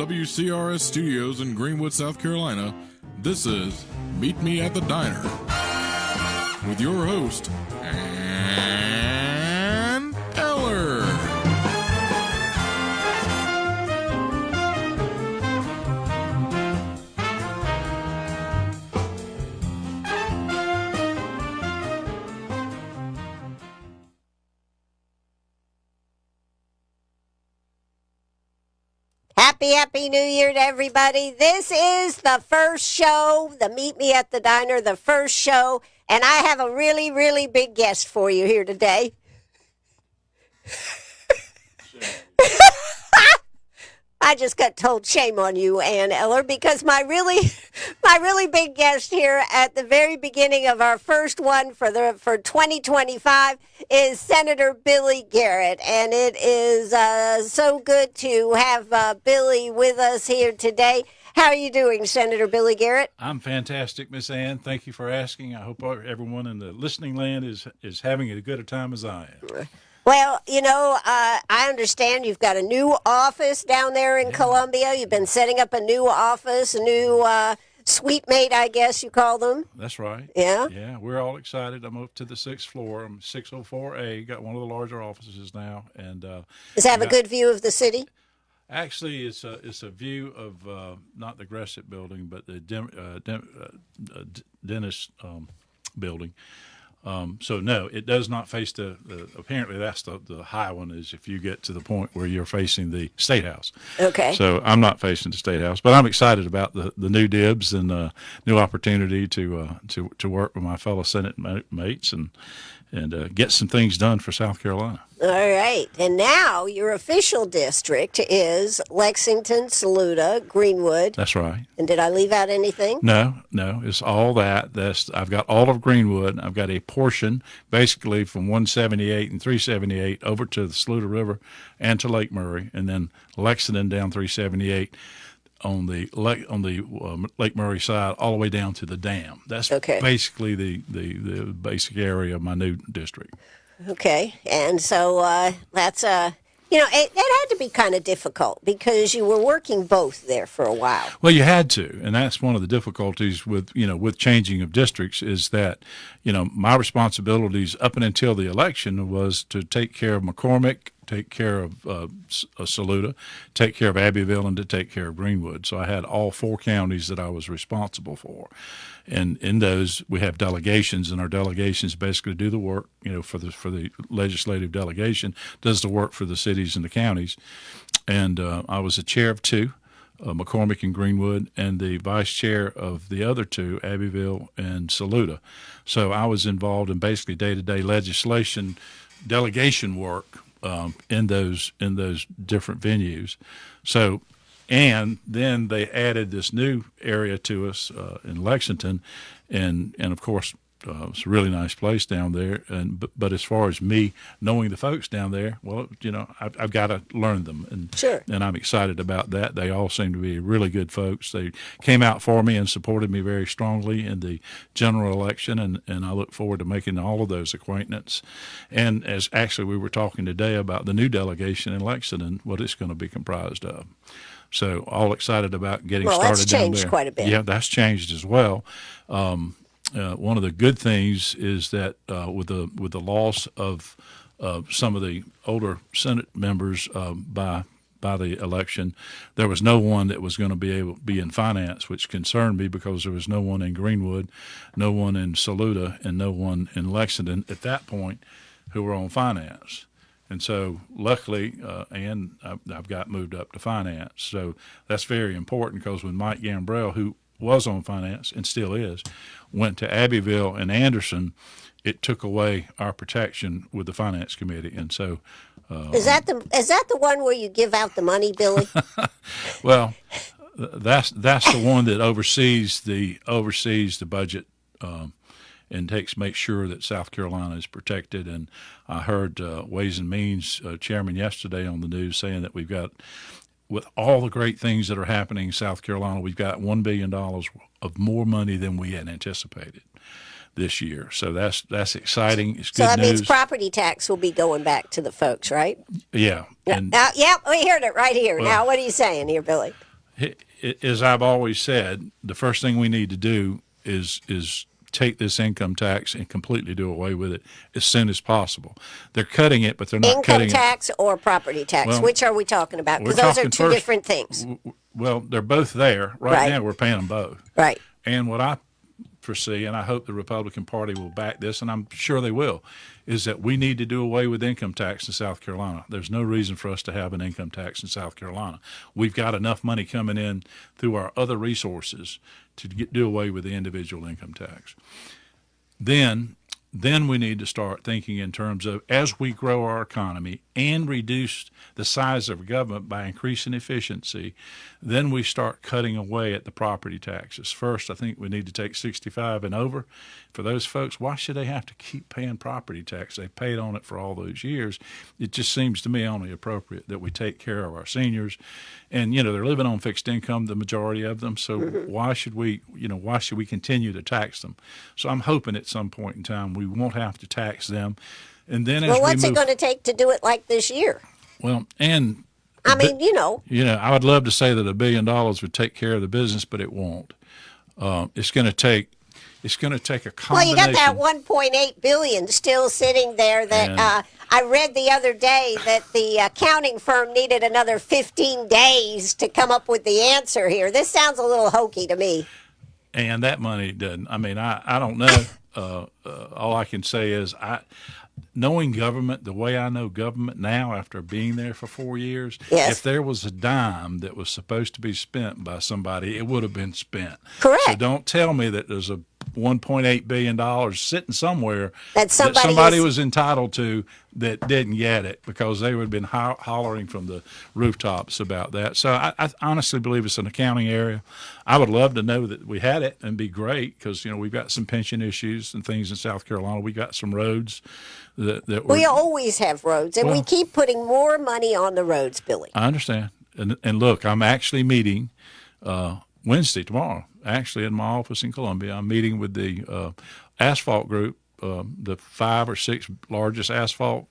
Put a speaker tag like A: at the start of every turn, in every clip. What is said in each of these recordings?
A: WCRS studios in Greenwood, South Carolina, this is Meet Me at the Diner with your host, Ann Eller.
B: Happy New Year to everybody. This is the first show, the Meet Me at the Diner, the first show, and I have a really, really big guest for you here today. I just got told shame on you, Ann Eller, because my really big guest here at the very beginning of our first one for 2025 is Senator Billy Garrett, and it is so good to have Billy with us here today. How are you doing, Senator Billy Garrett?
C: I'm fantastic, Miss Ann. Thank you for asking. I hope everyone in the listening land is having as good a time as I am.
B: Well, you know, I understand you've got a new office down there in Columbia. You've been setting up a new office, a new suite mate, I guess you call them.
C: That's right.
B: Yeah?
C: Yeah, we're all excited. I'm up to the 6th floor. I'm 604A, got one of the larger offices now. And
B: does it have a good view of the city?
C: Actually, it's a view of not the Greenwood building, but the dentist building. So no, it does not face apparently that's the high one is if you get to the point where you're facing the State House.
B: Okay.
C: So I'm not facing the State House, but I'm excited about the new dibs and new opportunity to work with my fellow Senate mates and get some things done for South Carolina.
B: All right. And now your official district is Lexington, Saluda, Greenwood.
C: That's right.
B: And did I leave out anything?
C: No, it's all that. I've got all of Greenwood. I've got a portion basically from 178 and 378 over to the Saluda River and to Lake Murray, and then Lexington down 378 on the Lake Murray side all the way down to the dam. That's basically the basic area of my new district.
B: Okay, and so that's it had to be kind of difficult because you were working both there for a while.
C: Well, you had to, and that's one of the difficulties with changing of districts is that, my responsibilities up and until the election was to take care of McCormick, take care of Saluda, take care of Abbeville, and to take care of Greenwood. So I had all 4 counties that I was responsible for. And in those, we have delegations, and our delegations basically do the work, for the legislative delegation, does the work for the cities and the counties. And I was the chair of 2, McCormick and Greenwood, and the vice chair of the other 2, Abbeville and Saluda. So I was involved in basically day-to-day legislation, delegation work in those different venues. So, and then they added this new area to us in Lexington, and of course it's a really nice place down there. But as far as me knowing the folks down there, well, I've got to learn them, and
B: sure.
C: And I'm excited about that. They all seem to be really good folks. They came out for me and supported me very strongly in the general election, and I look forward to making all of those acquaintances. And as actually we were talking today about the new delegation in Lexington, what it's going to be comprised of. So all excited about getting started down there.
B: Well, that's changed quite a bit.
C: Yeah, that's changed as well. One of the good things is that with the loss of some of the older Senate members by the election, there was no one that was going to be in finance, which concerned me because there was no one in Greenwood, no one in Saluda, and no one in Lexington at that point who were on finance. And so luckily, I've got moved up to finance. So that's very important because when Mike Gambrell, who was on finance and still is, went to Abbeville and Anderson, it took away our protection with the finance committee. And so
B: is that the one where you give out the money, Billy?
C: Well, that's the one that oversees the budget and makes sure that South Carolina is protected. And I heard Ways and Means chairman yesterday on the news saying that we've got, with all the great things that are happening in South Carolina, we've got $1 billion of more money than we had anticipated this year. So that's exciting. It's good news. So that means
B: property tax will be going back to the folks, right?
C: Yeah.
B: We heard it right here. Well, now, what are you saying here, Billy?
C: As I've always said, the first thing we need to do is take this income tax and completely do away with it as soon as possible. They're cutting it, but they're not cutting
B: Income tax or property tax?
C: Well,
B: Which are we talking about? Because
C: we're
B: those are
C: talking
B: two
C: first-
B: different things.
C: Well, they're both there. Right now, we're paying them both.
B: Right.
C: And what I foresee, and I hope the Republican Party will back this, and I'm sure they will, is that we need to do away with income tax in South Carolina. There's no reason for us to have an income tax in South Carolina. We've got enough money coming in through our other resources to do away with the individual income tax. Then we need to start thinking in terms of, as we grow our economy and reduce the size of government by increasing efficiency, then we start cutting away at the property taxes. First, I think we need to take 65 and over. For those folks, why should they have to keep paying property tax? They've paid on it for all those years. It just seems to me only appropriate that we take care of our seniors. And, they're living on fixed income, the majority of them. So why should we continue to tax them? So I'm hoping at some point in time we won't have to tax them. And then
B: What's it going to take to do it like this year?
C: Well, and
B: I mean,
C: I would love to say that $1 billion would take care of the business, but it won't. It's going to take a combination.
B: Well, you got that $1.8 billion still sitting there. That I read the other day that the accounting firm needed another 15 days to come up with the answer here. This sounds a little hokey to me.
C: And that money doesn't. I mean, I don't know. All I can say is knowing government the way I know government now after being there for 4 years, if there was a dime that was supposed to be spent by somebody, it would have been spent.
B: Correct.
C: So don't tell me that there's a $1.8 billion sitting somewhere
B: that
C: somebody was entitled to that didn't get it, because they would have been hollering from the rooftops about that. So I honestly believe it's an accounting area. I would love to know that we had it and be great, because we've got some pension issues and things in South Carolina. We got some roads that
B: we always have roads, and we keep putting more money on the roads, Billy.
C: I understand. And look, I'm actually meeting Wednesday, tomorrow, actually in my office in Columbia. I'm meeting with the asphalt group, the 5 or 6 largest asphalt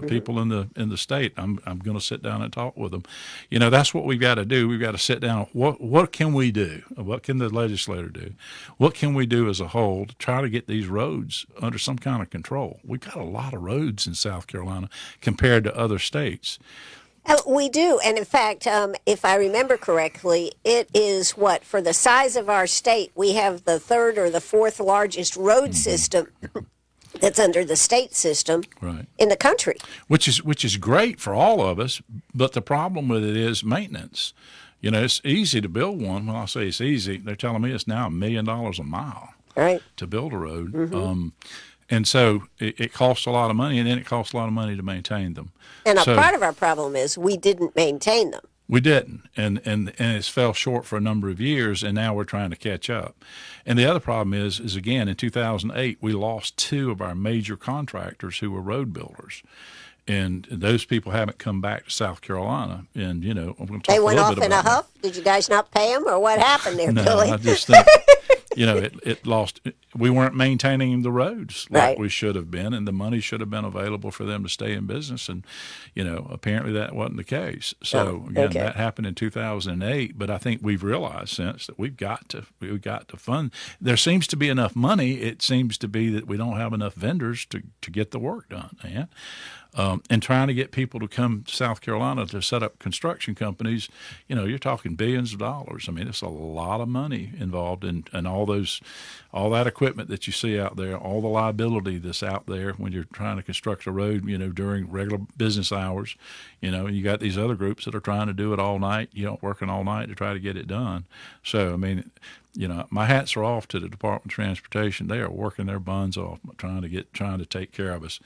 C: people in the state. I'm going to sit down and talk with them. That's what we've got to do. We've got to sit down. What can we do? What can the legislator do? What can we do as a whole to try to get these roads under some kind of control? We've got a lot of roads in South Carolina compared to other states.
B: We do. And in fact, if I remember correctly, it is for the size of our state, we have the 3rd or the 4th largest road system that's under the state system in the country. Which
C: is great for all of us, but the problem with it is maintenance. It's easy to build one. Well, I say it's easy. They're telling me it's now $1 million a mile to build a road. And so it costs a lot of money, and then it costs a lot of money to maintain them.
B: And part of our problem is we didn't maintain them.
C: We didn't, and it's fell short for a number of years, and now we're trying to catch up. And the other problem is again, in 2008, we lost 2 of our major contractors who were road builders. And those people haven't come back to South Carolina. And, I'm going to talk a little bit about that.
B: They went off in a huff? Did you guys not pay them, or what happened there, Billy?
C: No, I just think, it lost. We weren't maintaining the roads like we should have been, and the money should have been available for them to stay in business. And, apparently that wasn't the case. So, that happened in 2008. But I think we've realized since that we've got to fund. There seems to be enough money. It seems to be that we don't have enough vendors to get the work done. And trying to get people to come to South Carolina to set up construction companies, you're talking billions of dollars. I mean, it's a lot of money involved in all that equipment that you see out there, all the liability that's out there when you're trying to construct a road, during regular business hours, and you got these other groups that are trying to do it all night, working all night to try to get it done. So, I mean, my hats are off to the Department of Transportation. They are working their buns off trying to take care of us.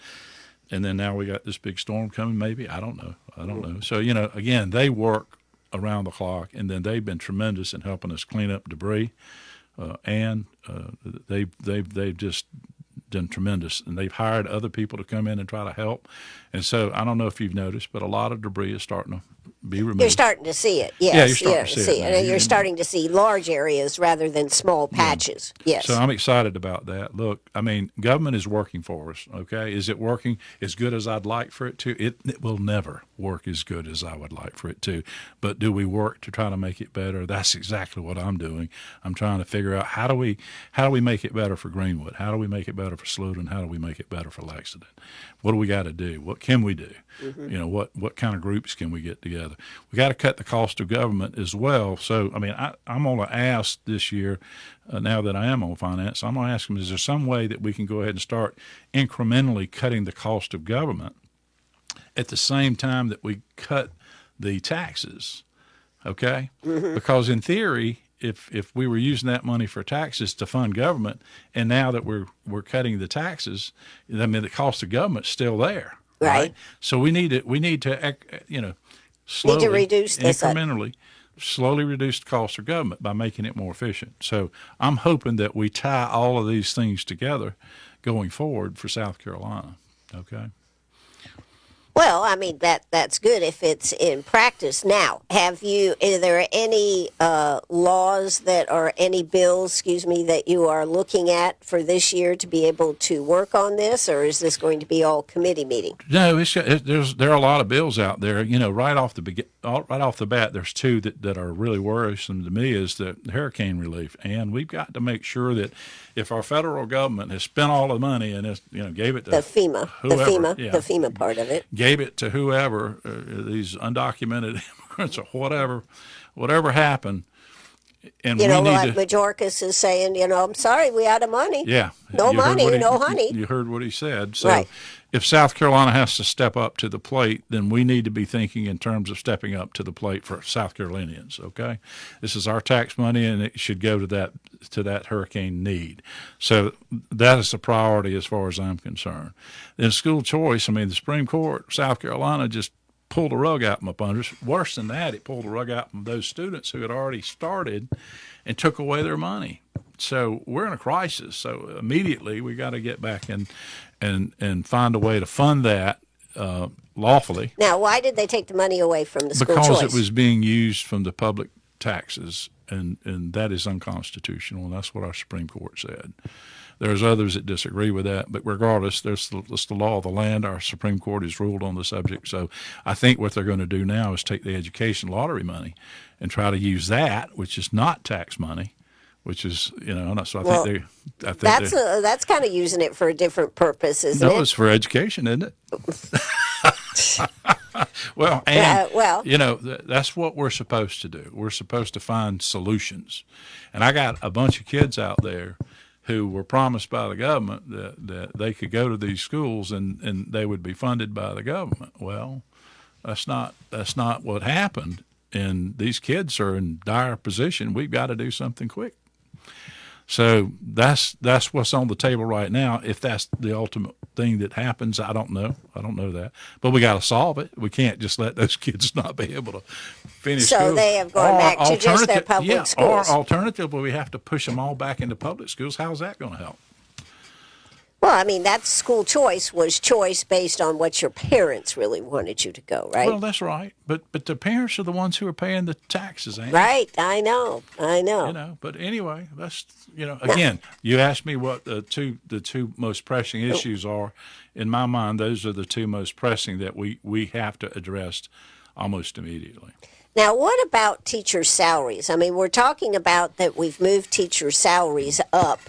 C: And then now we got this big storm coming, maybe. I don't know. So, again, they work around the clock, and then they've been tremendous in helping us clean up debris. They've just done tremendous. And they've hired other people to come in and try to help. And so I don't know if you've noticed, but a lot of debris is starting to be removed.
B: You're starting to see it, yes.
C: Yeah, you're starting to see it now.
B: You're starting to see large areas rather than small patches, yes.
C: So I'm excited about that. Look, I mean, government is working for us, okay? Is it working as good as I'd like for it to? It will never work as good as I would like for it to. But do we work to try to make it better? That's exactly what I'm doing. I'm trying to figure out how do we make it better for Greenwood? How do we make it better for Sloudon? How do we make it better for Lexington? What do we got to do? What can we do? You know, what kind of groups can we get together? We got to cut the cost of government as well. So, I mean, I'm going to ask this year, now that I am on finance, I'm going to ask them, is there some way that we can go ahead and start incrementally cutting the cost of government at the same time that we cut the taxes? Okay? Because in theory, if we were using that money for taxes to fund government, and now that we're cutting the taxes, I mean, the cost of government's still there. Right. So we need to slowly,
B: reduce this
C: incrementally, slowly reduce the cost of government by making it more efficient. So I'm hoping that we tie all of these things together going forward for South Carolina. Okay.
B: Well, I mean, that's good if it's in practice. Now, are there any laws any bills, that you are looking at for this year to be able to work on this, or is this going to be all committee meeting?
C: No, there are a lot of bills out there. You know, right off the bat, there's two that are really worrisome to me is the hurricane relief, and we've got to make sure that if our federal government has spent all the money and gave it to
B: the FEMA,
C: whoever,
B: the FEMA part of it,
C: gave it to whoever, these undocumented immigrants or whatever happened. And
B: Mayorkas is saying, I'm sorry, we out of money.
C: Yeah.
B: No money, no honey.
C: You heard what he said. So
B: right.
C: If South Carolina has to step up to the plate, then we need to be thinking in terms of stepping up to the plate for South Carolinians, okay? This is our tax money, and it should go to that hurricane need. So that is a priority as far as I'm concerned. In school choice, I mean, the Supreme Court, South Carolina just pulled the rug out from up under us. Worse than that, it pulled the rug out from those students who had already started and took away their money. So we're in a crisis. So immediately we got to get back and find a way to fund that lawfully.
B: Now, why did they take the money away from the school choice?
C: Because it was being used from the public taxes, and that is unconstitutional, and that's what our Supreme Court said. There's others that disagree with that, but regardless, it's the law of the land. Our Supreme Court has ruled on the subject. So I think what they're going to do now is take the education lottery money and try to use that, which is not tax money, which is, so I think
B: that's kind of using it for a different purpose, isn't it?
C: No, it's for education, isn't it? Well, that's what we're supposed to do. We're supposed to find solutions. And I got a bunch of kids out there who were promised by the government that they could go to these schools and they would be funded by the government. Well, that's not what happened. And these kids are in dire position. We've got to do something quick. So that's what's on the table right now. If that's the ultimate thing that happens, I don't know. I don't know that. But we got to solve it. We can't just let those kids not be able to finish school.
B: So they have gone back to just their public schools.
C: Or alternatively, we have to push them all back into public schools. How's that going to help?
B: Well, I mean, that school choice was choice based on what your parents really wanted you to go, right?
C: Well, that's right. But the parents are the ones who are paying the taxes, ain't
B: right. I know.
C: But anyway, that's again, you asked me what the two most pressing issues are. In my mind, those are the two most pressing that we have to address almost immediately.
B: Now, what about teacher salaries? I mean, we're talking about that we've moved teacher salaries up.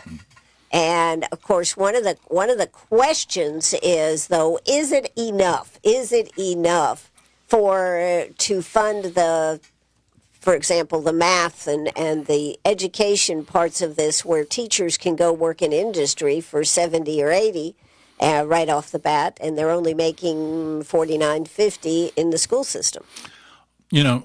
B: And of course, one of the questions is, though, is it enough? Is it enough to fund for example, the math and the education parts of this, where teachers can go work in industry for 70 or 80 right off the bat, and they're only making $49.50 in the school system?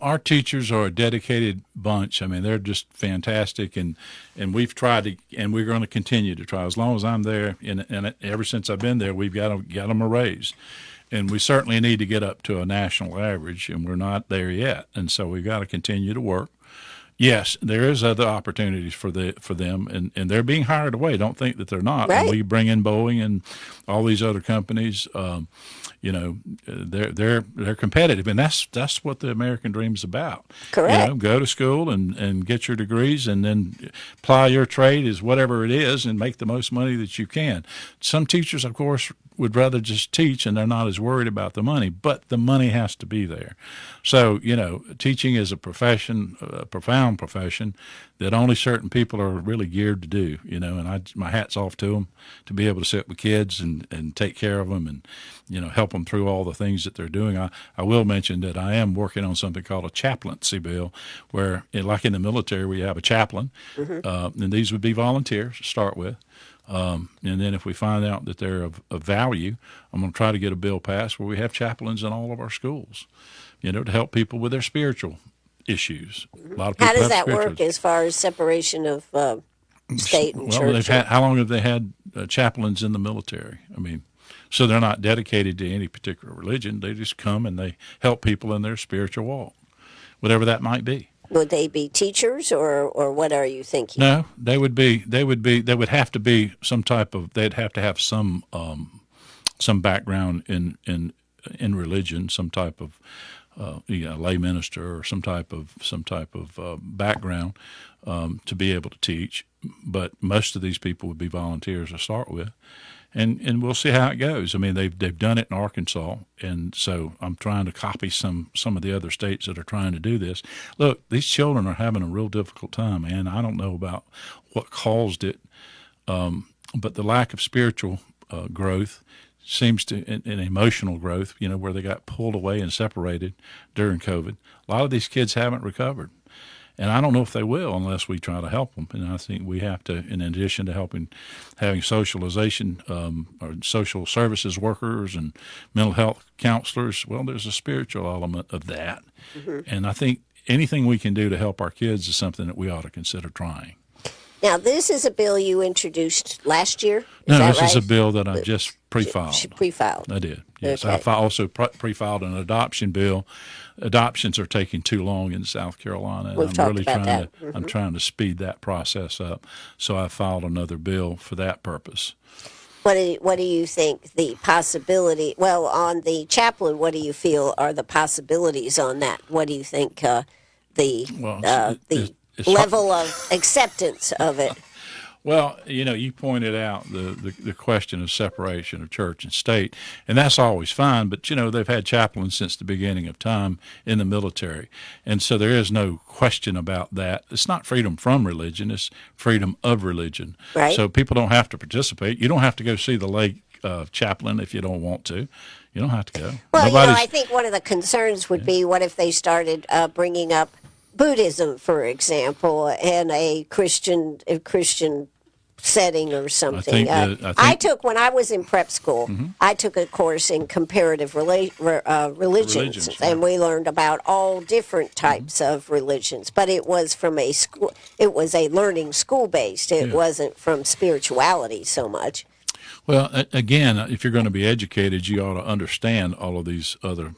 C: Our teachers are a dedicated bunch. I mean, they're just fantastic, and we've tried to, and we're going to continue to try. As long as I'm there, and ever since I've been there, we've got them a raise. And we certainly need to get up to a national average, and we're not there yet. And so we've got to continue to work. Yes, there is other opportunities for them, and they're being hired away. Don't think that they're not.
B: Right.
C: And we bring in Boeing and all these other companies. They're competitive, and that's what the American dream is about.
B: Correct.
C: Go to school and get your degrees, and then ply your trade as whatever it is, and make the most money that you can. Some teachers, of course, would rather just teach, and they're not as worried about the money, but the money has to be there. So, teaching is a profession, a profound profession that only certain people are really geared to do, and my hat's off to them to be able to sit with kids and take care of them and, help them through all the things that they're doing. I will mention that I am working on something called a chaplaincy bill where, like in the military, we have a chaplain, and these would be volunteers to start with. And then if we find out that they're of value, I'm going to try to get a bill passed where we have chaplains in all of our schools, to help people with their spiritual issues. A lot of people
B: How does
C: have
B: that
C: spiritual
B: work as far as separation of state and church?
C: How long have they had chaplains in the military? I mean, so they're not dedicated to any particular religion. They just come and they help people in their spiritual walk, whatever that might be.
B: Would they be teachers, or what are you thinking?
C: No, they would have to be some type of. They'd have to have some background in religion, some type of lay minister or some type of background to be able to teach. But most of these people would be volunteers to start with. And we'll see how it goes. I mean, they've done it in Arkansas, and so I'm trying to copy some of the other states that are trying to do this. Look, these children are having a real difficult time, man. I don't know about what caused it, but the lack of spiritual growth seems to, and emotional growth, where they got pulled away and separated during COVID. A lot of these kids haven't recovered. And I don't know if they will unless we try to help them. And I think we have to, in addition to having socialization or social services workers and mental health counselors, well, there's a spiritual element of that. Mm-hmm. And I think anything we can do to help our kids is something that we ought to consider trying.
B: Now, this is a bill you introduced last year?
C: This is a bill that I just pre-filed.
B: Pre-filed.
C: I did, yes.
B: Okay.
C: I also pre-filed an adoption bill. Adoptions are taking too long in South Carolina, and
B: We've talked about that. Mm-hmm.
C: I'm trying to speed that process up. So I filed another bill for that purpose.
B: What do you think the possibility? Well, on the chaplain, what do you feel are the possibilities on that? What do you think the level of acceptance of it?
C: Well, you pointed out the question of separation of church and state, and that's always fine, but, they've had chaplains since the beginning of time in the military, and so there is no question about that. It's not freedom from religion, it's freedom of religion.
B: Right.
C: So people don't have to participate. You don't have to go see the lay chaplain if you don't want to. You don't have to go.
B: Well, I think one of the concerns would be, what if they started bringing up Buddhism, for example, in a Christian setting or something. I took, when I was in prep school, mm-hmm. I took a course in comparative religions, and we learned about all different types mm-hmm. of religions. But it was from a school. It was a learning school based. It wasn't from spirituality so much.
C: Well, again, if you're going to be educated, you ought to understand all of these other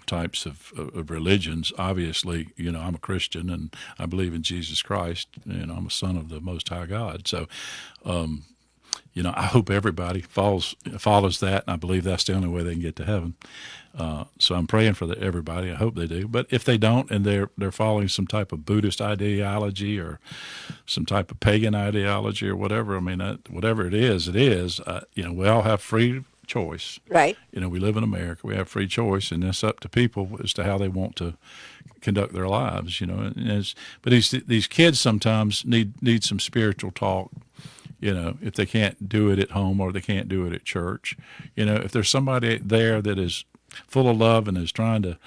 C: types of religions. Obviously, I'm a Christian and I believe in Jesus Christ. I'm a son of the Most High God. So, I hope everybody follows that, and I believe that's the only way they can get to heaven. So I'm praying for everybody. I hope they do. But if they don't, and they're following some type of Buddhist ideology or some type of pagan ideology or whatever, whatever it is, we all have free choice.
B: Right.
C: We live in America. We have free choice, and it's up to people as to how they want to conduct their lives. But these kids sometimes need some spiritual talk. If they can't do it at home or they can't do it at church, if there's somebody there that is full of love and is trying to,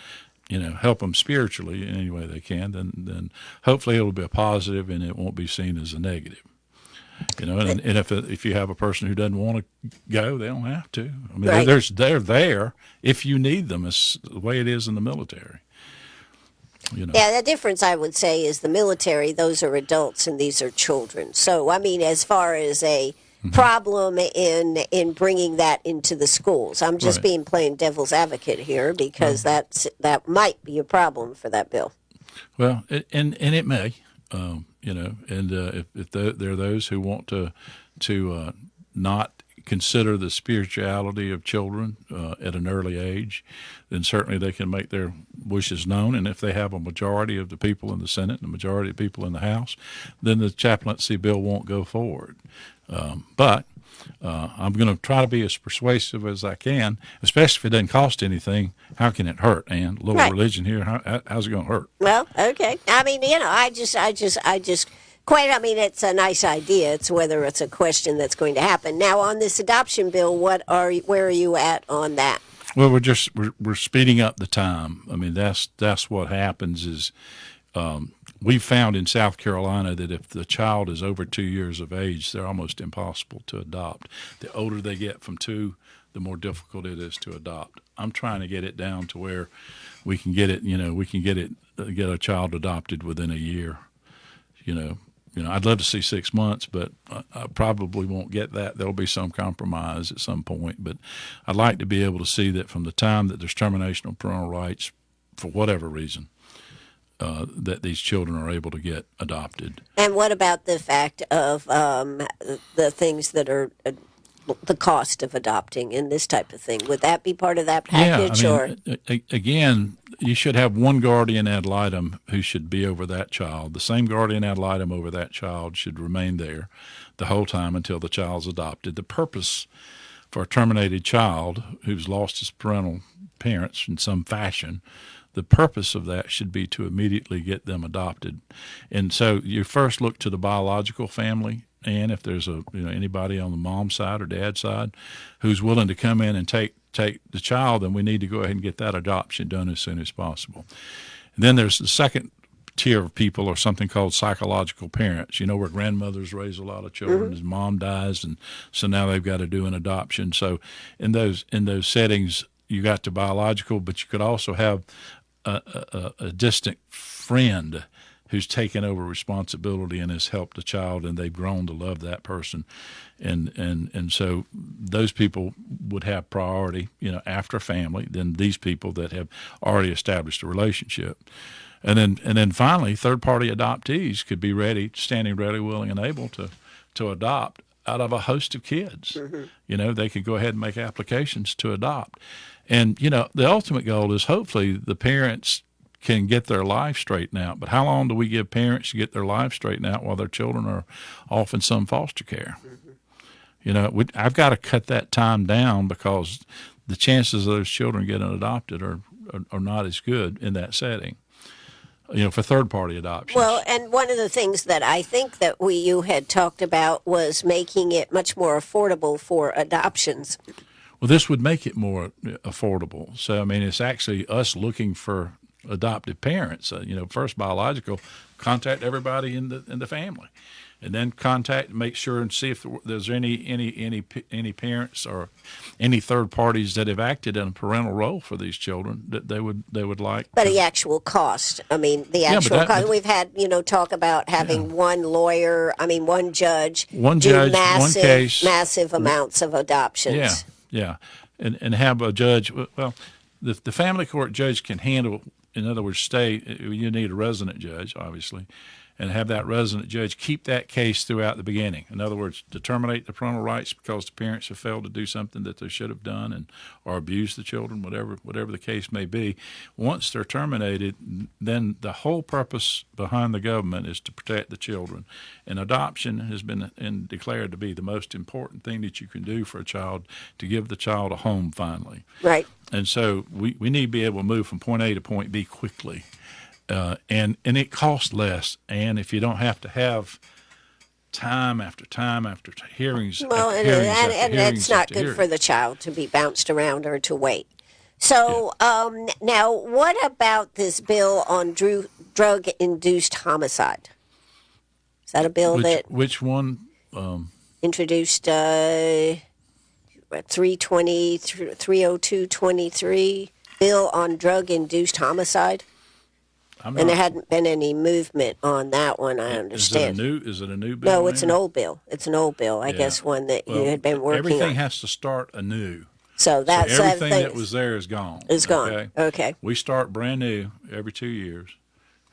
C: help them spiritually in any way they can, then hopefully it'll be a positive and it won't be seen as a negative. And if you have a person who doesn't want to go, they don't have to.
B: Right.
C: They're there if you need them. It's the way it is in the military.
B: Yeah, the difference, I would say, is the military, those are adults and these are children. So, as far as a mm-hmm. problem in bringing that into the schools, I'm just being plain devil's advocate here because that might be a problem for that bill.
C: Well, and it may, and if there are those who want to not consider the spirituality of children at an early age, then certainly they can make their wishes known. And if they have a majority of the people in the Senate and a majority of people in the House, then the chaplaincy bill won't go forward. But I'm going to try to be as persuasive as I can, especially if it doesn't cost anything. How can it hurt? And a little
B: Right.
C: religion here, how's it going to hurt?
B: Well, okay. I mean, I just quite. I mean, it's a nice idea. It's whether it's a question that's going to happen. Now, on this adoption bill, where are you at on that?
C: Well, we're speeding up the time. I mean, that's what happens is we found in South Carolina that if the child is over 2 years of age, they're almost impossible to adopt. The older they get from 2, the more difficult it is to adopt. I'm trying to get it down to where we can get it. Get a child adopted within a year. I'd love to see 6 months, but I probably won't get that. There'll be some compromise at some point, but I'd like to be able to see that from the time that there's termination of parental rights, for whatever reason, that these children are able to get adopted.
B: And what about the fact of the things that are the cost of adopting and this type of thing? Would that be part of that package?
C: Again, you should have one guardian ad litem who should be over that child. The same guardian ad litem over that child should remain there the whole time until the child's adopted. The purpose for a terminated child who's lost his parental parents in some fashion, the purpose of that should be to immediately get them adopted. And so you first look to the biological family, and if there's anybody on the mom side or dad side who's willing to come in and take the child, then we need to go ahead and get that adoption done as soon as possible. And then there's the second tier of people, or something called psychological parents, where grandmothers raise a lot of children as mom dies, and so now they've got to do an adoption. So in those settings, you got the biological, but you could also have a distant friend who's taken over responsibility and has helped the child, and they've grown to love that person, and so those people would have priority, after family, than these people that have already established a relationship. And then finally, third-party adoptees could be standing ready, willing, and able to adopt out of a host of kids. Mm-hmm. They could go ahead and make applications to adopt. And, the ultimate goal is hopefully the parents can get their life straightened out. But how long do we give parents to get their life straightened out while their children are off in some foster care? Mm-hmm. I've got to cut that time down, because the chances of those children getting adopted are not as good in that setting. For third-party adoptions.
B: Well, and one of the things that I think that you had talked about was making it much more affordable for adoptions.
C: Well, this would make it more affordable. So, it's actually us looking for adoptive parents. First biological, contact everybody in the family, and then make sure and see if there's any parents or any third parties that have acted in a parental role for these children that they would like.
B: But the actual cost. The actual cost. We've had talk about having one judge,
C: one case,
B: massive amounts of adoptions.
C: Yeah, and have a judge. Well, the family court judge can handle. In other words, you need a resident judge, obviously, and have that resident judge keep that case throughout the beginning. In other words, to terminate the parental rights because the parents have failed to do something that they should have done or abused the children, whatever the case may be. Once they're terminated, then the whole purpose behind the government is to protect the children. And adoption has been declared to be the most important thing that you can do for a child, to give the child a home finally.
B: Right.
C: And so we need to be able to move from point A to point B quickly. And it costs less, and if you don't have to have time after hearings,
B: and it's not good for the child to be bounced around or to wait. So now, what about this bill on drug-induced homicide? Is that a bill
C: which one?
B: Introduced 30223 bill on drug-induced homicide. And there hadn't been any movement on that one, I understand.
C: Is it a new bill?
B: No, it's an old bill. It's an old bill, I guess, one that you had been working on.
C: Everything has to start anew.
B: So
C: everything that was there is gone.
B: Is gone. Okay.
C: We start brand new every 2 years,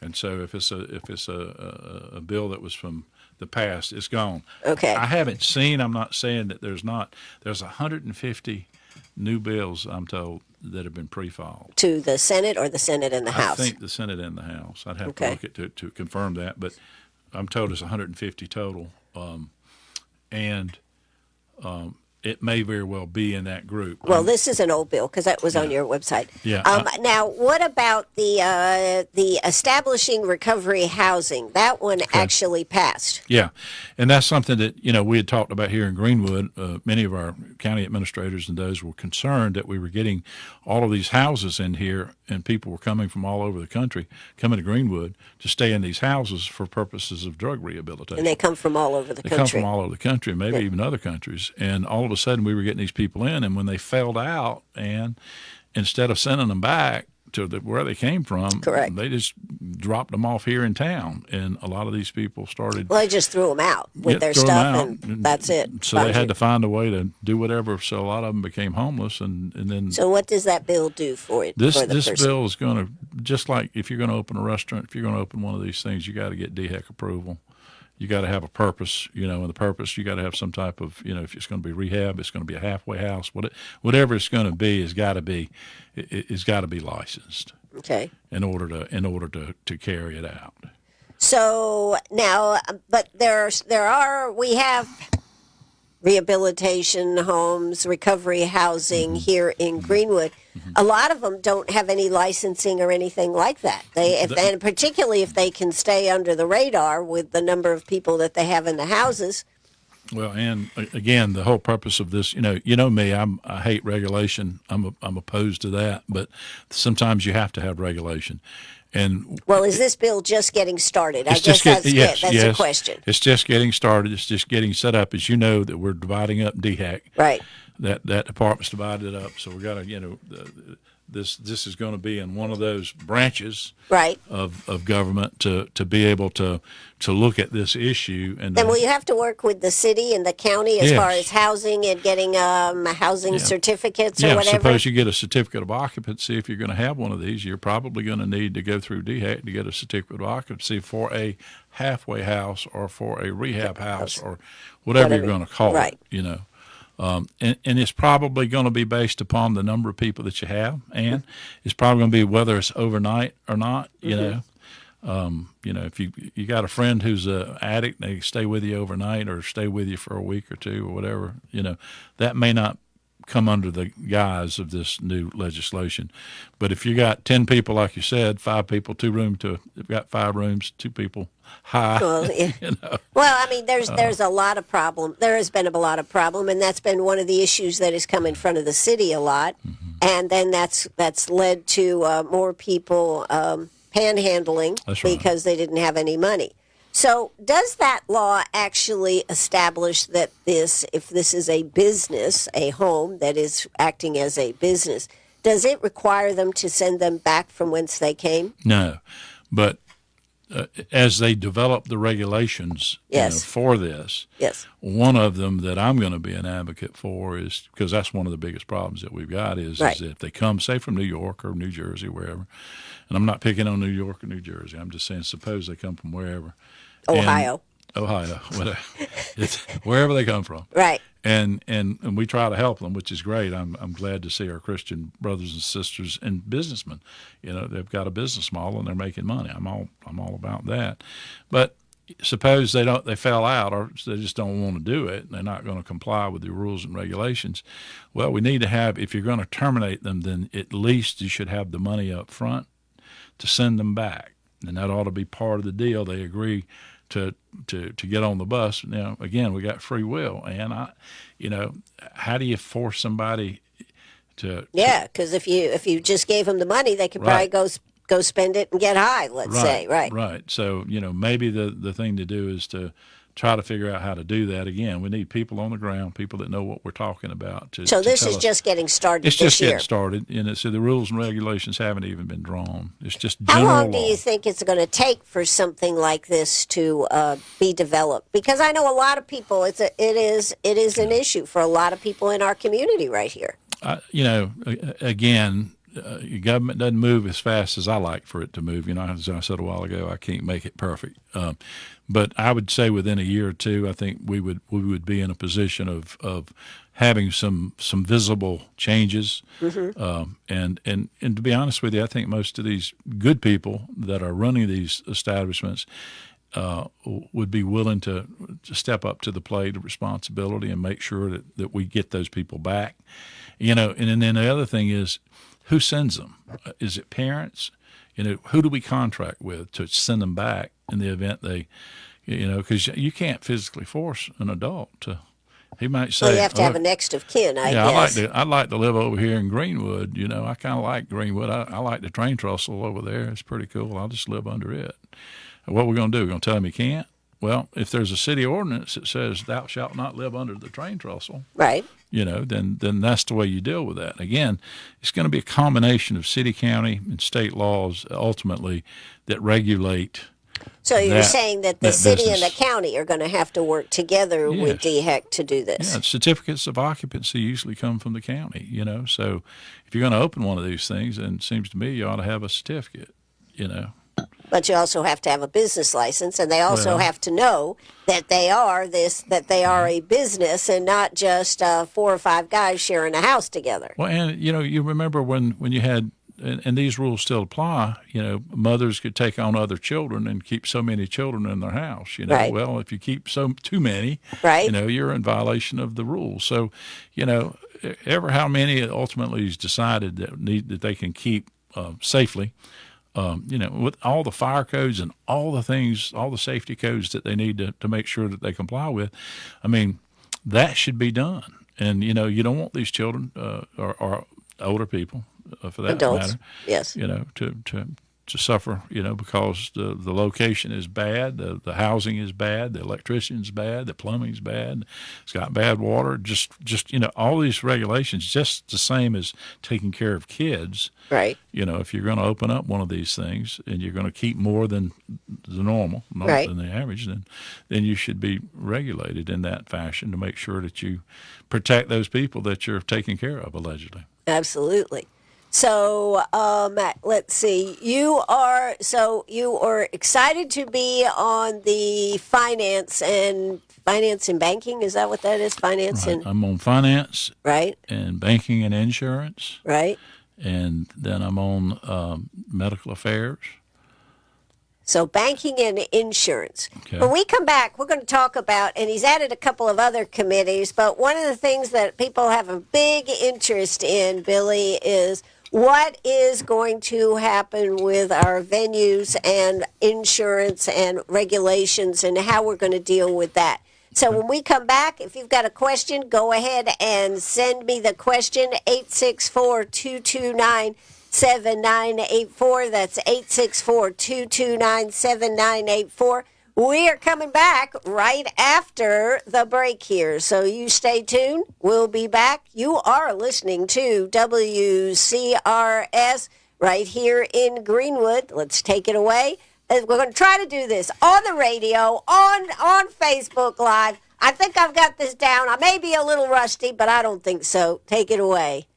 C: And so if it's a bill that was from the past, it's gone.
B: Okay.
C: I haven't seen. I'm not saying that there's not. There's 150 new bills, I'm told, that have been pre-filed.
B: To the Senate or the Senate and the House?
C: I think the Senate and the House. I'd have
B: Okay.
C: to look at to confirm that, but I'm told it's 150 total, and it may very well be in that group.
B: Well, this is an old bill because that was on your website.
C: Yeah.
B: Now, what about the establishing recovery housing? That one actually passed.
C: Yeah, and that's something that we had talked about here in Greenwood. Many of our county administrators and those were concerned that we were getting all of these houses in here, and people were coming from all over the country, coming to Greenwood to stay in these houses for purposes of drug rehabilitation.
B: And they come from all over the country.
C: They come from all over the country, maybe even other countries. And all of a sudden, we were getting these people in, and when they failed out, and instead of sending them back to where they came from,
B: Correct.
C: they just dropped them off here in town. And a lot of these people started.
B: Well, they just threw them out with their
C: threw 'em
B: stuff,
C: out,
B: and that's it.
C: So they had to find a way to do whatever. So a lot of them became homeless, and then.
B: So what does that bill do for it?
C: This
B: person?
C: bill is going to, just like if you're going to open a restaurant, if you're going to open one of these things, you got to get DHEC approval. You got to have a purpose, and the purpose, you got to have some type of, if it's going to be rehab, it's going to be a halfway house, whatever it's going to be, it's got to be licensed.
B: Okay.
C: In order to carry it out.
B: So now, but we have rehabilitation homes, recovery housing here in Greenwood. A lot of them don't have any licensing or anything like that. And particularly if they can stay under the radar with the number of people that they have in the houses.
C: Well, and again, the whole purpose of this, me, I hate regulation. I'm opposed to that, but sometimes you have to have regulation. And
B: well, is this bill just getting started? I guess that's the question. It's
C: just getting started. It's just getting set up. As you know, that we're dividing up DHEC.
B: Right.
C: That department's divided up, so we got to, this is going to be in one of those branches
B: right.
C: of government to be able to look at this issue. And
B: will you have to work with the city and the county as
C: yes.
B: far as housing and getting housing certificates or
C: yeah,
B: whatever?
C: Suppose you get a certificate of occupancy. If you're going to have one of these, you're probably going to need to go through DHEC to get a certificate of occupancy for a halfway house or for a rehab house or whatever you're going to call
B: right.
C: it, and it's probably going to be based upon the number of people that you have, and it's probably going to be whether it's overnight or not. If you got a friend who's an addict, they stay with you overnight or stay with you for a week or two or whatever. That may not come under the guise of this new legislation. But if you got 10 people, like you said, 5 people, 2 rooms you've got 5 rooms, 2 people high.
B: Well, well, I mean, there's a lot of problem. There has been a lot of problem, and that's been one of the issues that has come in front of the city a lot. Mm-hmm. And then that's led to more people panhandling because they didn't have any money. So does that law actually establish that if this is a business, a home that is acting as a business, does it require them to send them back from whence they came?
C: No, but as they develop the regulations for this,
B: yes.
C: One of them that I'm going to be an advocate for is, because that's one of the biggest problems that we've got is if they come, say, from New York or New Jersey, wherever, and I'm not picking on New York or New Jersey, I'm just saying suppose they come from wherever.
B: Ohio,
C: whatever. It's wherever they come from.
B: Right.
C: And we try to help them, which is great. I'm glad to see our Christian brothers and sisters and businessmen. They've got a business model and they're making money. I'm all about that. But suppose they fell out or they just don't want to do it and they're not going to comply with the rules and regulations. Well, we need to have, if you're going to terminate them, then at least you should have the money up front to send them back. And that ought to be part of the deal. They agree to get on the bus. Now, again, we got free will, and how do you force somebody to? Yeah,
B: because if you just gave them the money, they could probably go spend it and get high. Let's say, right.
C: So maybe the thing to do is to try to figure out how to do that. Again, we need people on the ground, people that know what we're talking about.
B: So this is just getting started.
C: It's just getting started, and so the rules and regulations haven't even been drawn. It's just
B: how long do you think it's going to take for something like this to be developed? Because I know a lot of people. It is an issue for a lot of people in our community right here.
C: Again, your government doesn't move as fast as I like for it to move. As I said a while ago, I can't make it perfect. But I would say within a year or two, I think we would be in a position of having some visible changes. And to be honest with you, I think most of these good people that are running these establishments would be willing to step up to the plate of responsibility and make sure that we get those people back. And then the other thing is, who sends them? Is it parents? Who do we contract with to send them back in the event they, because you can't physically force an adult to. He might say,
B: well, you have to have a next of kin, I guess.
C: I'd like to live over here in Greenwood. I kind of like Greenwood. I like the train trestle over there. It's pretty cool. I'll just live under it. What we're going to do? We're going to tell him he can't? Well, if there's a city ordinance that says thou shalt not live under the train trestle,
B: right?
C: Then that's the way you deal with that. Again, it's going to be a combination of city, county, and state laws ultimately that regulate.
B: So you're saying that the city
C: business.
B: and the county are going to have to work together with DHEC to do this?
C: Yeah, certificates of occupancy usually come from the county, So if you're going to open one of these things, then it seems to me you ought to have a certificate,
B: But you also have to have a business license, and they also have to know that they are a business and not just 4 or 5 guys sharing a house together.
C: Well, and you remember when you had, and these rules still apply. Mothers could take on other children and keep so many children in their house.
B: Right.
C: Well, if you keep too many,
B: right.
C: You're in violation of the rules. So, ever how many ultimately is decided that they can keep safely. With all the fire codes and all the things, all the safety codes that they need to make sure that they comply with, that should be done. And, you don't want these children or older people, for that
B: adults,
C: matter,
B: yes,
C: to suffer, because the location is bad, the housing is bad, the electrician's bad, the plumbing's bad, it's got bad water, just all these regulations, just the same as taking care of kids.
B: Right.
C: If you're going to open up one of these things and you're going to keep more than the normal,
B: right.
C: than the average, then you should be regulated in that fashion to make sure that you protect those people that you're taking care of, allegedly.
B: Absolutely. So let's see. You are excited to be on the finance and banking. Is that what that is? Finance
C: right.
B: and
C: I'm on finance.
B: Right.
C: And banking and insurance.
B: Right.
C: And then I'm on medical affairs.
B: So banking and insurance.
C: Okay.
B: When we come back, we're going to talk about, and he's added a couple of other committees, but one of the things that people have a big interest in, Billy, is what is going to happen with our venues and insurance and regulations and how we're going to deal with that. So when we come back, if you've got a question, go ahead and send me the question, 864-229-7984. That's 864-229-7984. We are coming back right after the break here, so you stay tuned. We'll be back. You are listening to WCRS right here in Greenwood. Let's take it away. We're going to try to do this on the radio, on Facebook Live. I think I've got this down. I may be a little rusty, but I don't think so. Take it away.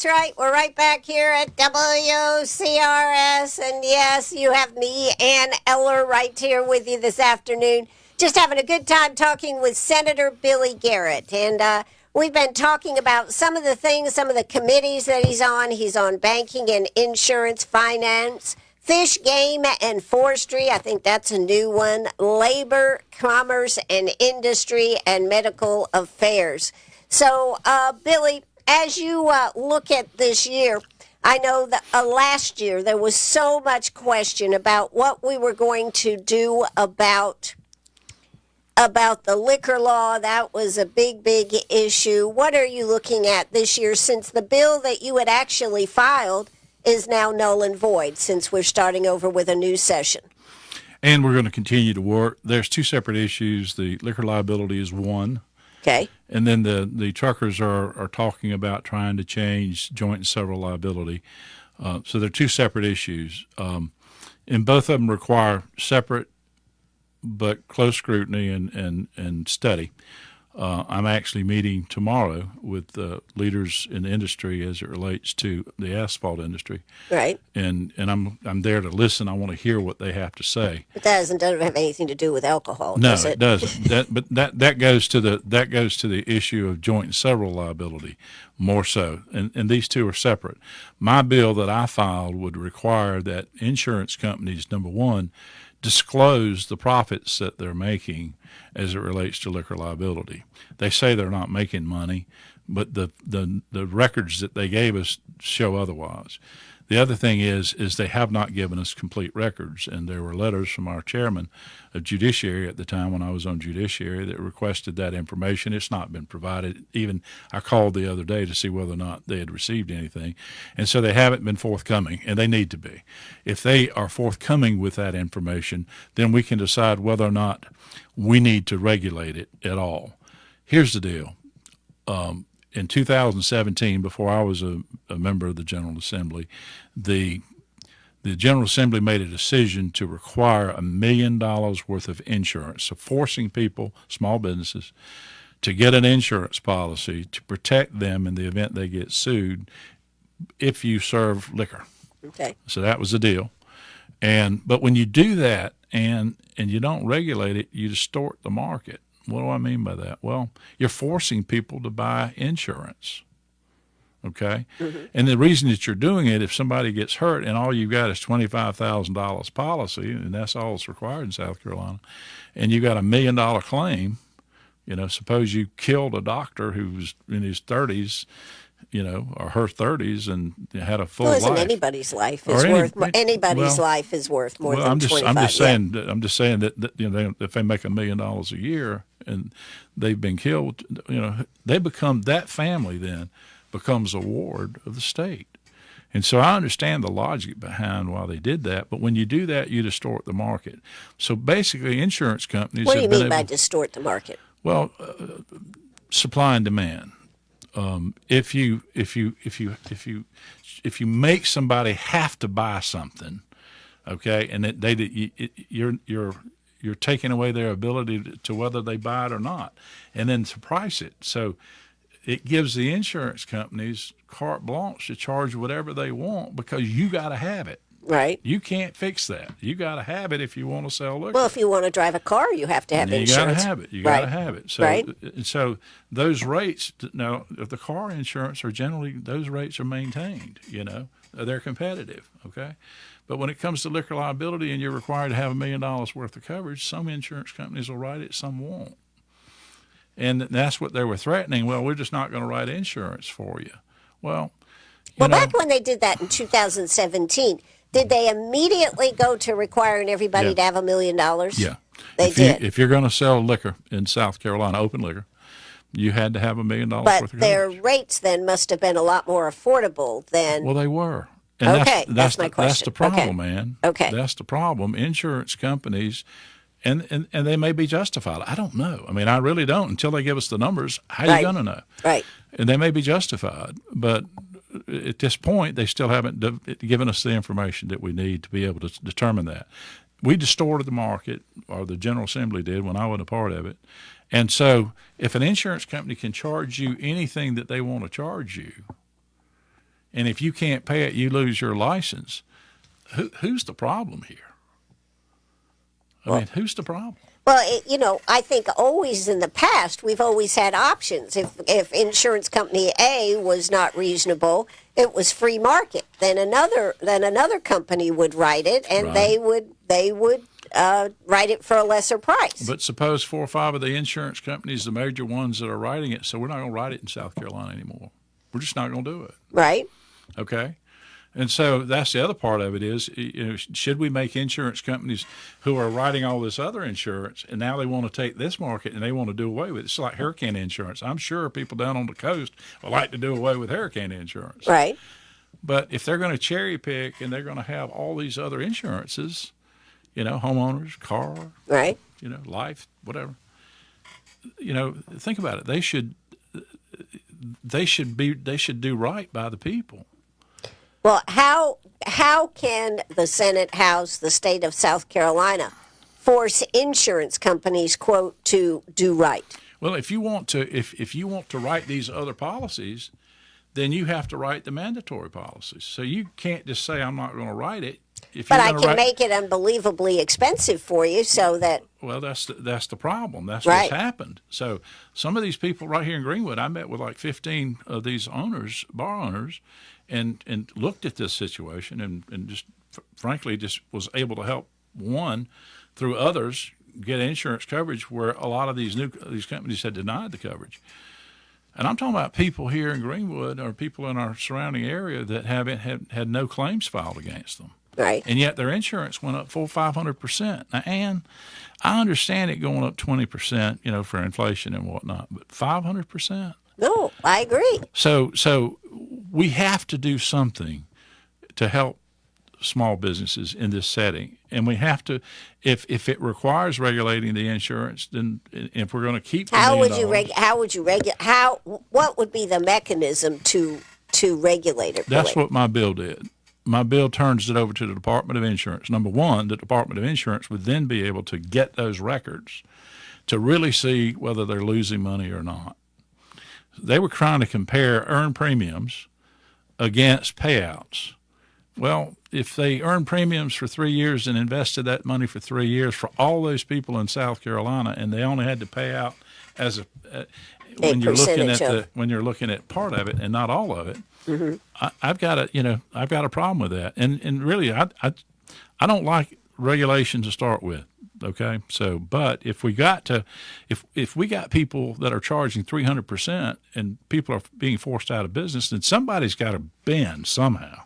B: That's right. We're right back here at WCRS. And yes, you have me, Ann Eller, right here with you this afternoon. Just having a good time talking with Senator Billy Garrett. And we've been talking about some of the things, some of the committees that he's on. He's on banking and insurance, finance, fish, game, and forestry. I think that's a new one. Labor, commerce, and industry, and medical affairs. So, Billy, as you look at this year, I know that last year there was so much question about what we were going to do about the liquor law. That was a big issue. What are you looking at this year, since the bill that you had actually filed is now null and void, since we're starting over with a new session?
C: And we're going to continue to work. There's two separate issues. The liquor liability is one.
B: Okay.
C: And then the truckers are talking about trying to change joint and several liability. So they're two separate issues. And both of them require separate but close scrutiny and study. I'm actually meeting tomorrow with leaders in the industry as it relates to the asphalt industry.
B: Right.
C: And I'm there to listen. I want to hear what they have to say.
B: But that doesn't have anything to do with alcohol,
C: No,
B: does it?
C: it doesn't. But that goes to the issue of joint and several liability more so. And these two are separate. My bill that I filed would require that insurance companies, number one, disclose the profits that they're making as it relates to liquor liability. They say they're not making money, but the records that they gave us show otherwise. The other thing is they have not given us complete records, and there were letters from our chairman of Judiciary at the time when I was on Judiciary that requested that information. It's not been provided. Even I called the other day to see whether or not they had received anything, and so they haven't been forthcoming, and they need to be. If they are forthcoming with that information, then we can decide whether or not we need to regulate it at all. Here's the deal. In 2017, before I was a member of the General Assembly, the General Assembly made a decision to require $1 million worth of insurance, so forcing people, small businesses, to get an insurance policy to protect them in the event they get sued if you serve liquor.
B: Okay.
C: So that was the deal. But when you do that and you don't regulate it, you distort the market. What do I mean by that? Well, you're forcing people to buy insurance, okay? Mm-hmm. And the reason that you're doing it, if somebody gets hurt and all you've got is $25,000 policy, and that's all that's required in South Carolina, and you got $1 million claim, suppose you killed a doctor who was in his 30s, or her 30s, and had a full life.
B: Anybody's life is anybody's life is worth more than 25.
C: I'm just saying that if they make $1 million a year and they've been killed, they become, that family then becomes a ward of the state. And so I understand the logic behind why they did that, but when you do that, you distort the market. So basically, insurance companies.
B: What do you mean by distort the market?
C: Well, supply and demand. If you make somebody have to buy something, okay, and you're taking away their ability to whether they buy it or not, and then to price it. So it gives the insurance companies carte blanche to charge whatever they want because you got to have it.
B: Right.
C: You can't fix that. You got to have it if you want to sell liquor.
B: Well, if you want to drive a car, you have to have insurance.
C: You got to have it. You got to have it. So, so those rates, now, if the car insurance are generally, those rates are maintained, they're competitive, okay? But when it comes to liquor liability and you're required to have $1 million worth of coverage, some insurance companies will write it, some won't. And that's what they were threatening. Well, we're just not going to write insurance for you. Well,
B: back when they did that in 2017, did they immediately go to requiring everybody to have $1 million?
C: Yeah.
B: They did.
C: If you're going to sell liquor in South Carolina, open liquor, you had to have $1 million worth of coverage.
B: But their rates then must have been a lot more affordable than.
C: Well, they were. And
B: that's my question.
C: That's the problem, man.
B: Okay.
C: That's the problem. Insurance companies, and they may be justified. I don't know. I mean, I really don't. Until they give us the numbers, how are you going to know?
B: Right.
C: And they may be justified. But at this point, they still haven't given us the information that we need to be able to determine that. We distorted the market, or the General Assembly did when I wasn't a part of it. And so if an insurance company can charge you anything that they want to charge you, and if you can't pay it, you lose your license. Who's the problem here? I mean, who's the problem?
B: Well, I think always in the past we've always had options. If insurance company A was not reasonable, it was free market. Then another company would write it, and they would write it for a lesser price.
C: But suppose 4 or 5 of the insurance companies, the major ones that are writing it, so we're not going to write it in South Carolina anymore. We're just not going to do it.
B: Right.
C: Okay. And so that's the other part of it is, should we make insurance companies who are writing all this other insurance, and now they want to take this market and they want to do away with it? It's like hurricane insurance. I'm sure people down on the coast would like to do away with hurricane insurance.
B: Right.
C: But if they're going to cherry pick and they're going to have all these other insurances, homeowners, car,
B: right,
C: life, whatever, think about it. They should do right by the people.
B: Well, how can the Senate, House, the state of South Carolina force insurance companies, quote, to do right?
C: Well, if you want to write these other policies, then you have to write the mandatory policies. So you can't just say I'm not going to write it.
B: But I can make it unbelievably expensive for you, so that.
C: Well, that's the problem. That's
B: right.
C: What's happened. So some of these people right here in Greenwood, I met with like 15 of these bar owners, and looked at this situation and just frankly just was able to help one through others get insurance coverage where a lot of these companies had denied the coverage. And I'm talking about people here in Greenwood or people in our surrounding area that haven't had no claims filed against them.
B: Right.
C: And yet their insurance went up 400-500%. Now, Ann, I understand it going up 20%, for inflation and whatnot, but 500%?
B: No, I agree.
C: So we have to do something to help small businesses in this setting, and we have to. If it requires regulating the insurance, then if we're going to keep
B: what would be the mechanism to regulate it?
C: That's what my bill did. My bill turns it over to the Department of Insurance. Number one, the Department of Insurance would then be able to get those records to really see whether they're losing money or not. They were trying to compare earned premiums against payouts. Well, if they earned premiums for 3 years and invested that money for 3 years for all those people in South Carolina, and they only had to pay out as when you're looking at part of it and not all of it, mm-hmm. I've got a problem with that. And really, I don't like regulation to start with. Okay, so but if we got people that are charging 300% and people are being forced out of business, then somebody's got to bend somehow.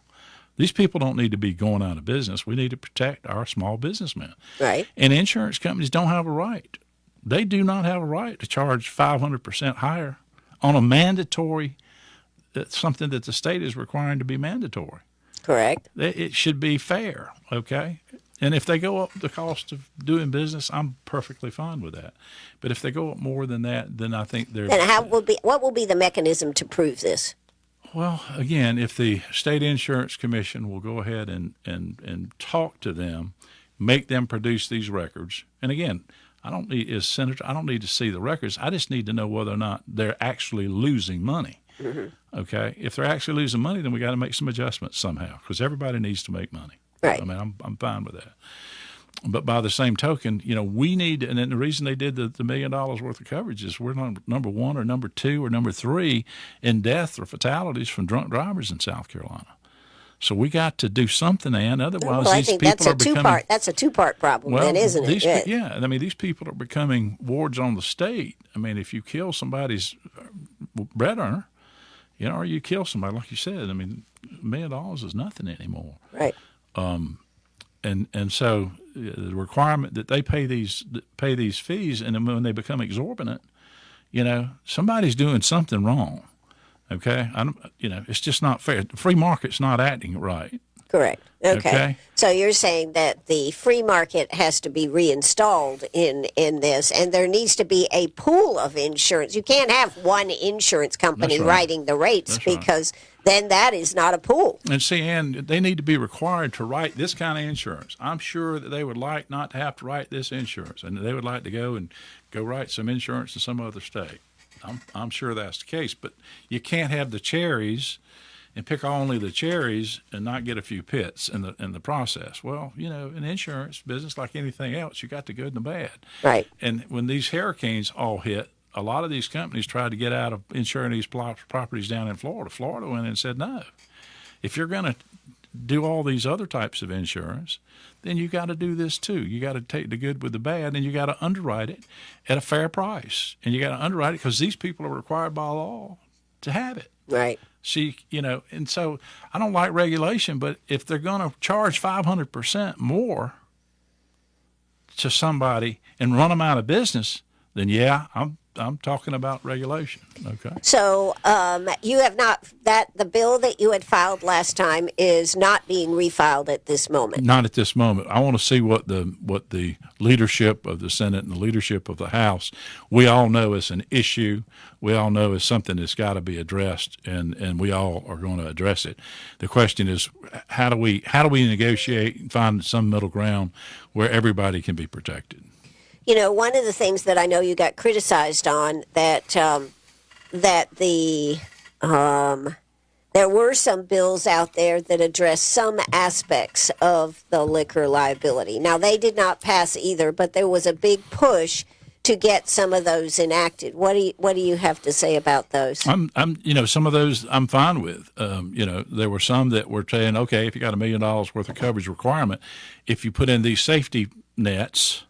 C: These people don't need to be going out of business. We need to protect our small businessmen.
B: Right.
C: And insurance companies don't have a right. They do not have a right to charge 500% higher on a mandatory, something that the state is requiring to be mandatory.
B: Correct.
C: It should be fair, okay? And if they go up the cost of doing business, I'm perfectly fine with that. But if they go up more than that, then I think they're.
B: And what will be the mechanism to prove this?
C: Well, again, if the State Insurance Commission will go ahead and talk to them, make them produce these records. And again, I don't need to see the records. I just need to know whether or not they're actually losing money. Mm-hmm. Okay? If they're actually losing money, then we got to make some adjustments somehow because everybody needs to make money.
B: Right.
C: I mean, I'm fine with that. But by the same token, we need, and then the reason they did the $1 million worth of coverage is we're number one or number two or number three in death or fatalities from drunk drivers in South Carolina. So we got to do something, Ann. Otherwise,
B: I
C: these
B: think
C: people
B: that's
C: are becoming.
B: That's a two-part problem, then, isn't it?
C: Yeah. I mean, these people are becoming wards on the state. I mean, if you kill somebody's bread earner, or you kill somebody, like you said, I mean, $1 million is nothing anymore.
B: Right.
C: And so the requirement that they pay these fees, and then when they become exorbitant, somebody's doing something wrong. Okay, it's just not fair. The free market's not acting right.
B: Correct. Okay. So you're saying that the free market has to be reinstalled in this, and there needs to be a pool of insurance. You can't have one insurance company writing the rates because then that is not a pool.
C: And see, Ann, they need to be required to write this kind of insurance. I'm sure that they would like not to have to write this insurance, and they would like to go write some insurance in some other state. I'm sure that's the case, but you can't have the cherries and pick only the cherries and not get a few pits in the process. Well, in insurance business, like anything else, you got the good and the bad.
B: Right.
C: And when these hurricanes all hit, a lot of these companies tried to get out of insuring these properties down in Florida. Florida went in and said, no, if you're going to do all these other types of insurance, then you got to do this too. You got to take the good with the bad, and you got to underwrite it at a fair price. And you got to underwrite it because these people are required by law to have it.
B: Right.
C: See, and so I don't like regulation, but if they're going to charge 500% more to somebody and run them out of business, then yeah, I'm talking about regulation. Okay.
B: So you have not the bill that you had filed last time is not being refiled at this moment.
C: Not at this moment. I want to see what the leadership of the Senate and the leadership of the House. We all know it's an issue. We all know it's something that's got to be addressed, and we all are going to address it. The question is, how do we negotiate and find some middle ground where everybody can be protected?
B: One of the things that I know you got criticized on that there were some bills out there that addressed some aspects of the liquor liability. Now, they did not pass either, but there was a big push to get some of those enacted. What do you have to say about those?
C: I'm some of those I'm fine with. There were some that were saying, okay, if you got $1 million worth of coverage requirement, if you put in these safety nets,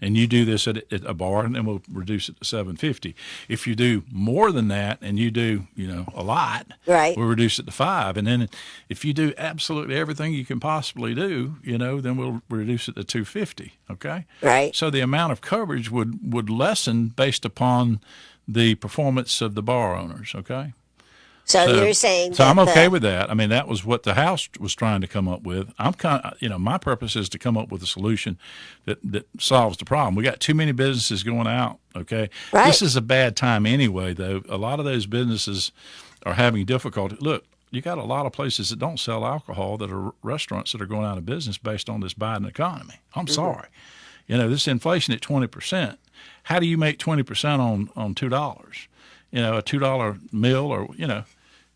C: and you do this at a bar, and then we'll reduce it to $750. If you do more than that, and you do, a lot,
B: right,
C: we'll reduce it to $5. And then if you do absolutely everything you can possibly do, then we'll reduce it to $250. Okay,
B: right.
C: So the amount of coverage would lessen based upon the performance of the bar owners. Okay.
B: So you're saying
C: so I'm okay with that. I mean, that was what the House was trying to come up with. I'm my purpose is to come up with a solution that solves the problem. We got too many businesses going out. Okay,
B: right.
C: This is a bad time anyway, though. A lot of those businesses are having difficulty. Look, you got a lot of places that don't sell alcohol that are restaurants that are going out of business based on this Biden economy. I'm sorry, this inflation at 20%. How do you make 20% on $2? A $2 meal, or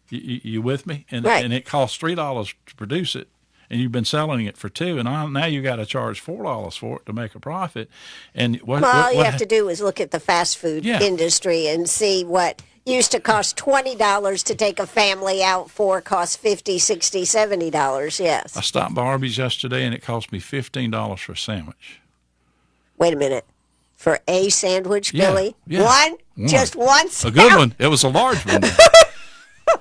C: you with me? And
B: right.
C: And it costs $3 to produce it, and you've been selling it for $2, and now you got to charge $4 for it to make a profit. And
B: all you have to do is look at the fast food industry and see what used to cost $20 to take a family out for costs $50, $60, $70. Yes.
C: I stopped by Arby's yesterday, and it cost me $15 for a sandwich.
B: Wait a minute. For a sandwich, Billy?
C: Yeah.
B: One? Just one sandwich?
C: A good one. It was a large one.
B: Okay.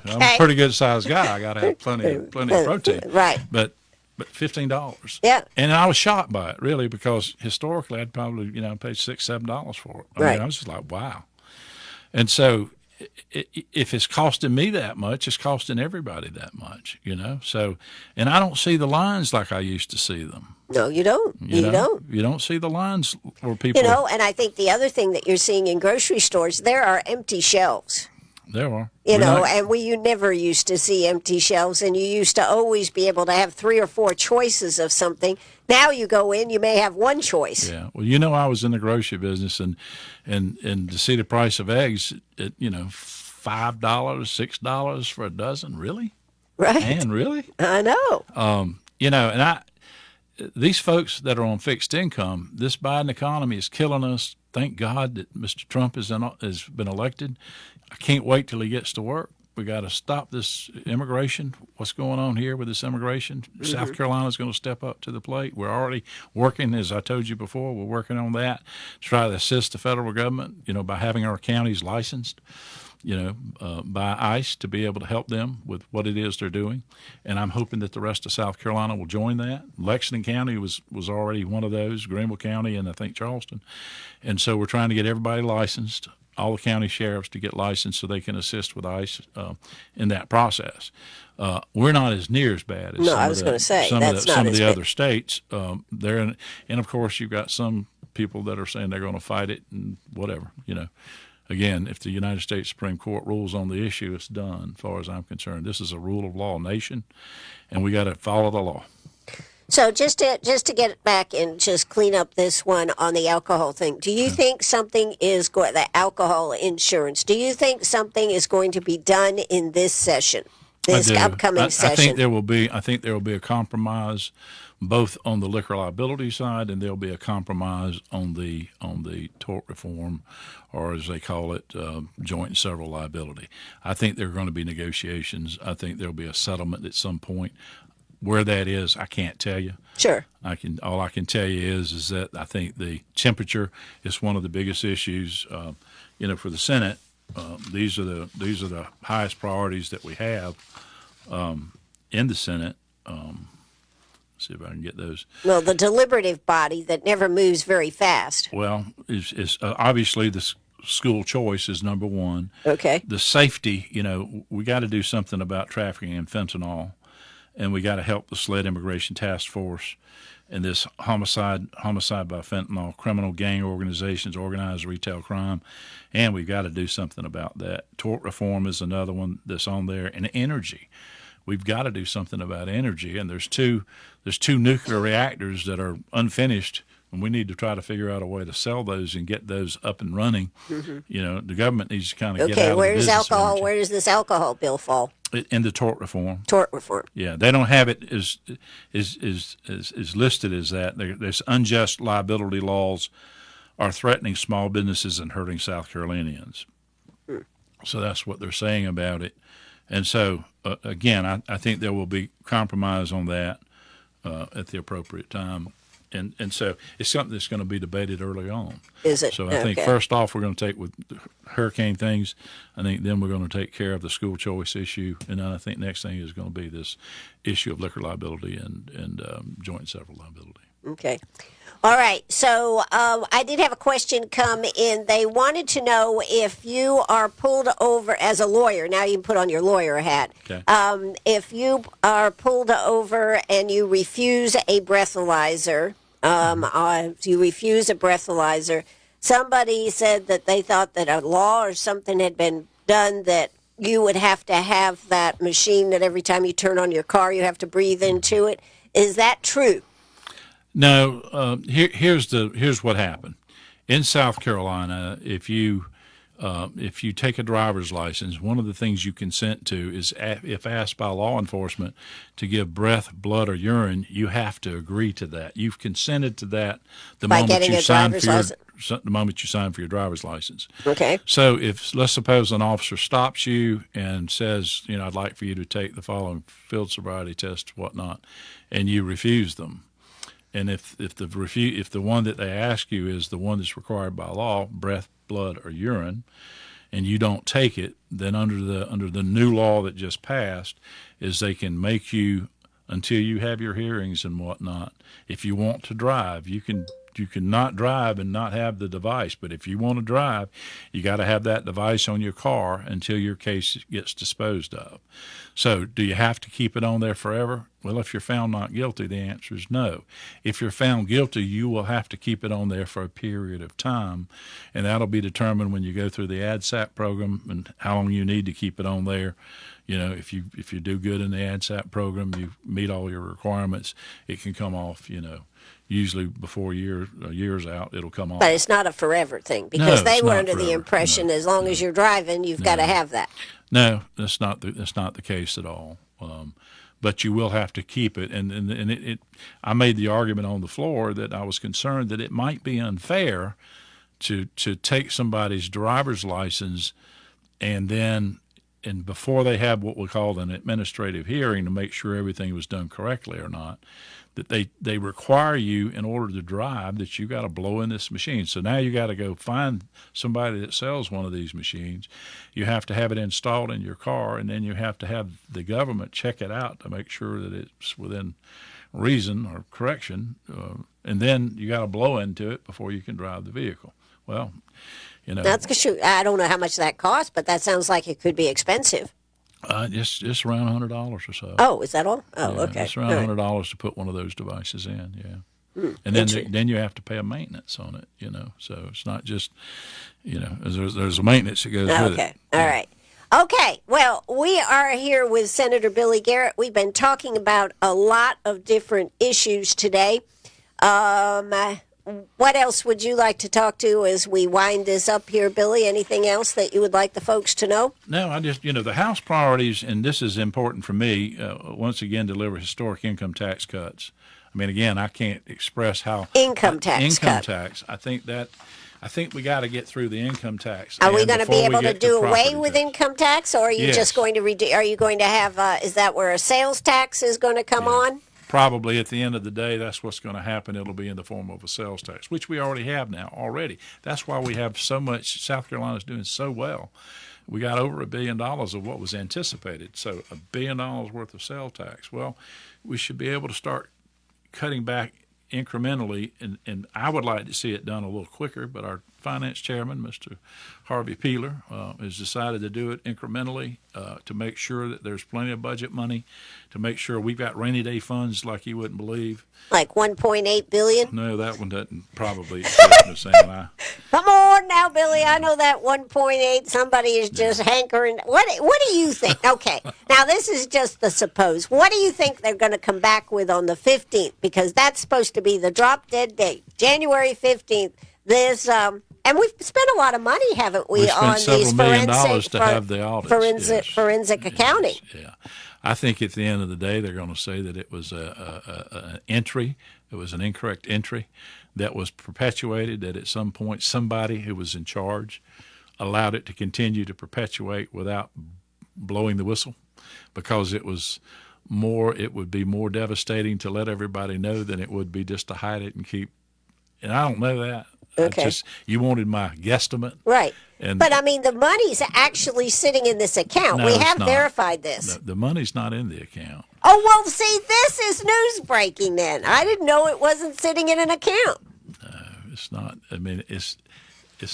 C: I'm a pretty good sized guy. I got to have plenty of protein.
B: Right.
C: But $15.
B: Yeah.
C: And I was shocked by it, really, because historically I'd probably, paid $6, $7 for it. I mean, I was just like, wow. And so if it's costing me that much, it's costing everybody that much, So, and I don't see the lines like I used to see them.
B: No, you don't. You don't.
C: You don't see the lines where people.
B: And I think the other thing that you're seeing in grocery stores, there are empty shelves.
C: There are.
B: And you never used to see empty shelves, and you used to always be able to have 3 or 4 choices of something. Now you go in, you may have one choice.
C: Yeah. Well, I was in the grocery business, and to see the price of eggs at $5, $6 for a dozen, really?
B: Right.
C: Man, really?
B: I know.
C: And these folks that are on fixed income, this Biden economy is killing us. Thank God that Mr. Trump has been elected. I can't wait till he gets to work. We got to stop this immigration. What's going on here with this immigration? Mm-hmm. South Carolina is going to step up to the plate. We're already working, as I told you before, we're working on that to try to assist the federal government, by having our counties licensed, by ICE to be able to help them with what it is they're doing. And I'm hoping that the rest of South Carolina will join that. Lexington County was already one of those, Greenwood County, and I think Charleston. And so we're trying to get everybody licensed, all the county sheriffs to get licensed so they can assist with ICE in that process. We're not as near as bad as some of the other states. And of course, you've got some people that are saying they're going to fight it and whatever, Again, if the United States Supreme Court rules on the issue, it's done, as far as I'm concerned. This is a rule of law nation, and we got to follow the law.
B: So just to get back and just clean up this one on the alcohol thing, do you think something is the alcohol insurance? Do you think something is going to be done in this session? this
C: I do.
B: upcoming session?
C: I think there will be a compromise, both on the liquor liability side, and there'll be a compromise on the tort reform, or as they call it, joint and several liability. I think there are going to be negotiations. I think there'll be a settlement at some point. Where that is, I can't tell you.
B: Sure.
C: All I can tell you is that I think the temperature is one of the biggest issues. For the Senate, these are the highest priorities that we have in the Senate. See if I can get those.
B: Well, the deliberative body that never moves very fast.
C: Well, is obviously the school choice is number one.
B: Okay.
C: The safety, we got to do something about trafficking in fentanyl, and we got to help the SLED Immigration Task Force and this homicide by fentanyl, criminal gang organizations, organized retail crime, and we've got to do something about that. Tort reform is another one that's on there, and energy. We've got to do something about energy, and there's two nuclear reactors that are unfinished, and we need to try to figure out a way to sell those and get those up and running. Mm-hmm. The government needs to kind of get out of the business.
B: Okay, where does this alcohol bill fall?
C: In the tort reform.
B: Tort reform.
C: Yeah, they don't have it as listed as that. There's unjust liability laws are threatening small businesses and hurting South Carolinians. So that's what they're saying about it. And so, again, I think there will be compromise on that at the appropriate time. And so it's something that's going to be debated early on.
B: Is it?
C: So I think first off we're going to take with hurricane things. I think then we're going to take care of the school choice issue. And then I think next thing is going to be this issue of liquor liability and joint and several liability.
B: Okay. All right. So I did have a question come in. They wanted to know if you are pulled over as a lawyer. Now you can put on your lawyer hat.
C: Okay.
B: If you are pulled over and you refuse a breathalyzer, somebody said that they thought that a law or something had been done that you would have to have that machine that every time you turn on your car you have to breathe into it. Is that true?
C: No, here's what happened. In South Carolina, if you take a driver's license, one of the things you consent to is if asked by law enforcement to give breath, blood, or urine, you have to agree to that. You've consented to that the moment you sign for your driver's license.
B: Okay.
C: So let's suppose an officer stops you and says, I'd like for you to take the following field sobriety tests, whatnot, and you refuse them. And if the one that they ask you is the one that's required by law, breath, blood, or urine, and you don't take it, then under the new law that just passed, is they can make you, until you have your hearings and whatnot, if you want to drive, you can not drive and not have the device. But if you want to drive, you got to have that device on your car until your case gets disposed of. So do you have to keep it on there forever? Well, if you're found not guilty, the answer is no. If you're found guilty, you will have to keep it on there for a period of time, and that'll be determined when you go through the ADSAP program and how long you need to keep it on there. If you do good in the ADSAP program, you meet all your requirements, it can come off, usually before years out, it'll come off.
B: But it's not a forever thing, because they were under the impression as long as you're driving, you've got to have that.
C: No, that's not the case at all. But you will have to keep it. And I made the argument on the floor that I was concerned that it might be unfair to take somebody's driver's license and before they have what we call an administrative hearing to make sure everything was done correctly or not, that they require you, in order to drive, that you got to blow in this machine. So now you got to go find somebody that sells one of these machines. You have to have it installed in your car, and then you have to have the government check it out to make sure that it's within reason or correction, and then you got to blow into it before you can drive the vehicle. Well,
B: that's I don't know how much that costs, but that sounds like it could be expensive.
C: Just around $100 or so.
B: Oh, is that all? Oh,
C: yeah,
B: okay.
C: It's around $100 to put one of those devices in. Yeah. And then you have to pay a maintenance on it. So it's not just there's a maintenance that goes with it.
B: Okay. All right. Okay, well, we are here with Senator Billy Garrett. We've been talking about a lot of different issues today. what else would you like to talk to as we wind this up here, Billy? Anything else that you would like the folks to know?
C: No, I just, the House priorities, and this is important for me, once again, deliver historic income tax cuts. I mean, again, I can't express how
B: income tax.
C: I think we got to get through the income tax.
B: Are we going to be able to do away
C: tax.
B: with income tax, or are you just going to are you going to have? Is that where a sales tax is going to come on?
C: Probably at the end of the day, that's what's going to happen. It'll be in the form of a sales tax, which we already have now already. That's why we have so much. South Carolina's doing so well. We got over $1 billion of what was anticipated. So $1 billion worth of sales tax. Well, we should be able to start cutting back incrementally, and I would like to see it done a little quicker, but our finance chairman, Mr. Harvey Peeler, has decided to do it incrementally to make sure that there's plenty of budget money, to make sure we've got rainy day funds like you wouldn't believe.
B: Like $1.8 billion?
C: No, that one doesn't probably exist the same.
B: Come on now, Billy. I know that 1.8. Somebody is just hankering. What do you think? Okay. Now, this is just the suppose. What do you think they're going to come back with on the 15th? Because that's supposed to be the drop dead date, January 15th. This, and we've spent a lot of money, haven't we, on these forensic accounting?
C: Yeah. I think at the end of the day, they're going to say that it was an entry. It was an incorrect entry that was perpetuated, that at some point somebody who was in charge allowed it to continue to perpetuate without blowing the whistle, because it would be more devastating to let everybody know than it would be just to hide it and keep. And I don't know that.
B: Okay.
C: You wanted my guesstimate.
B: Right. But, I mean, the money's actually sitting in this account. We have verified this.
C: The money's not in the account.
B: Oh, well, see, this is news breaking then. I didn't know it wasn't sitting in an account.
C: No, it's not. I mean, it's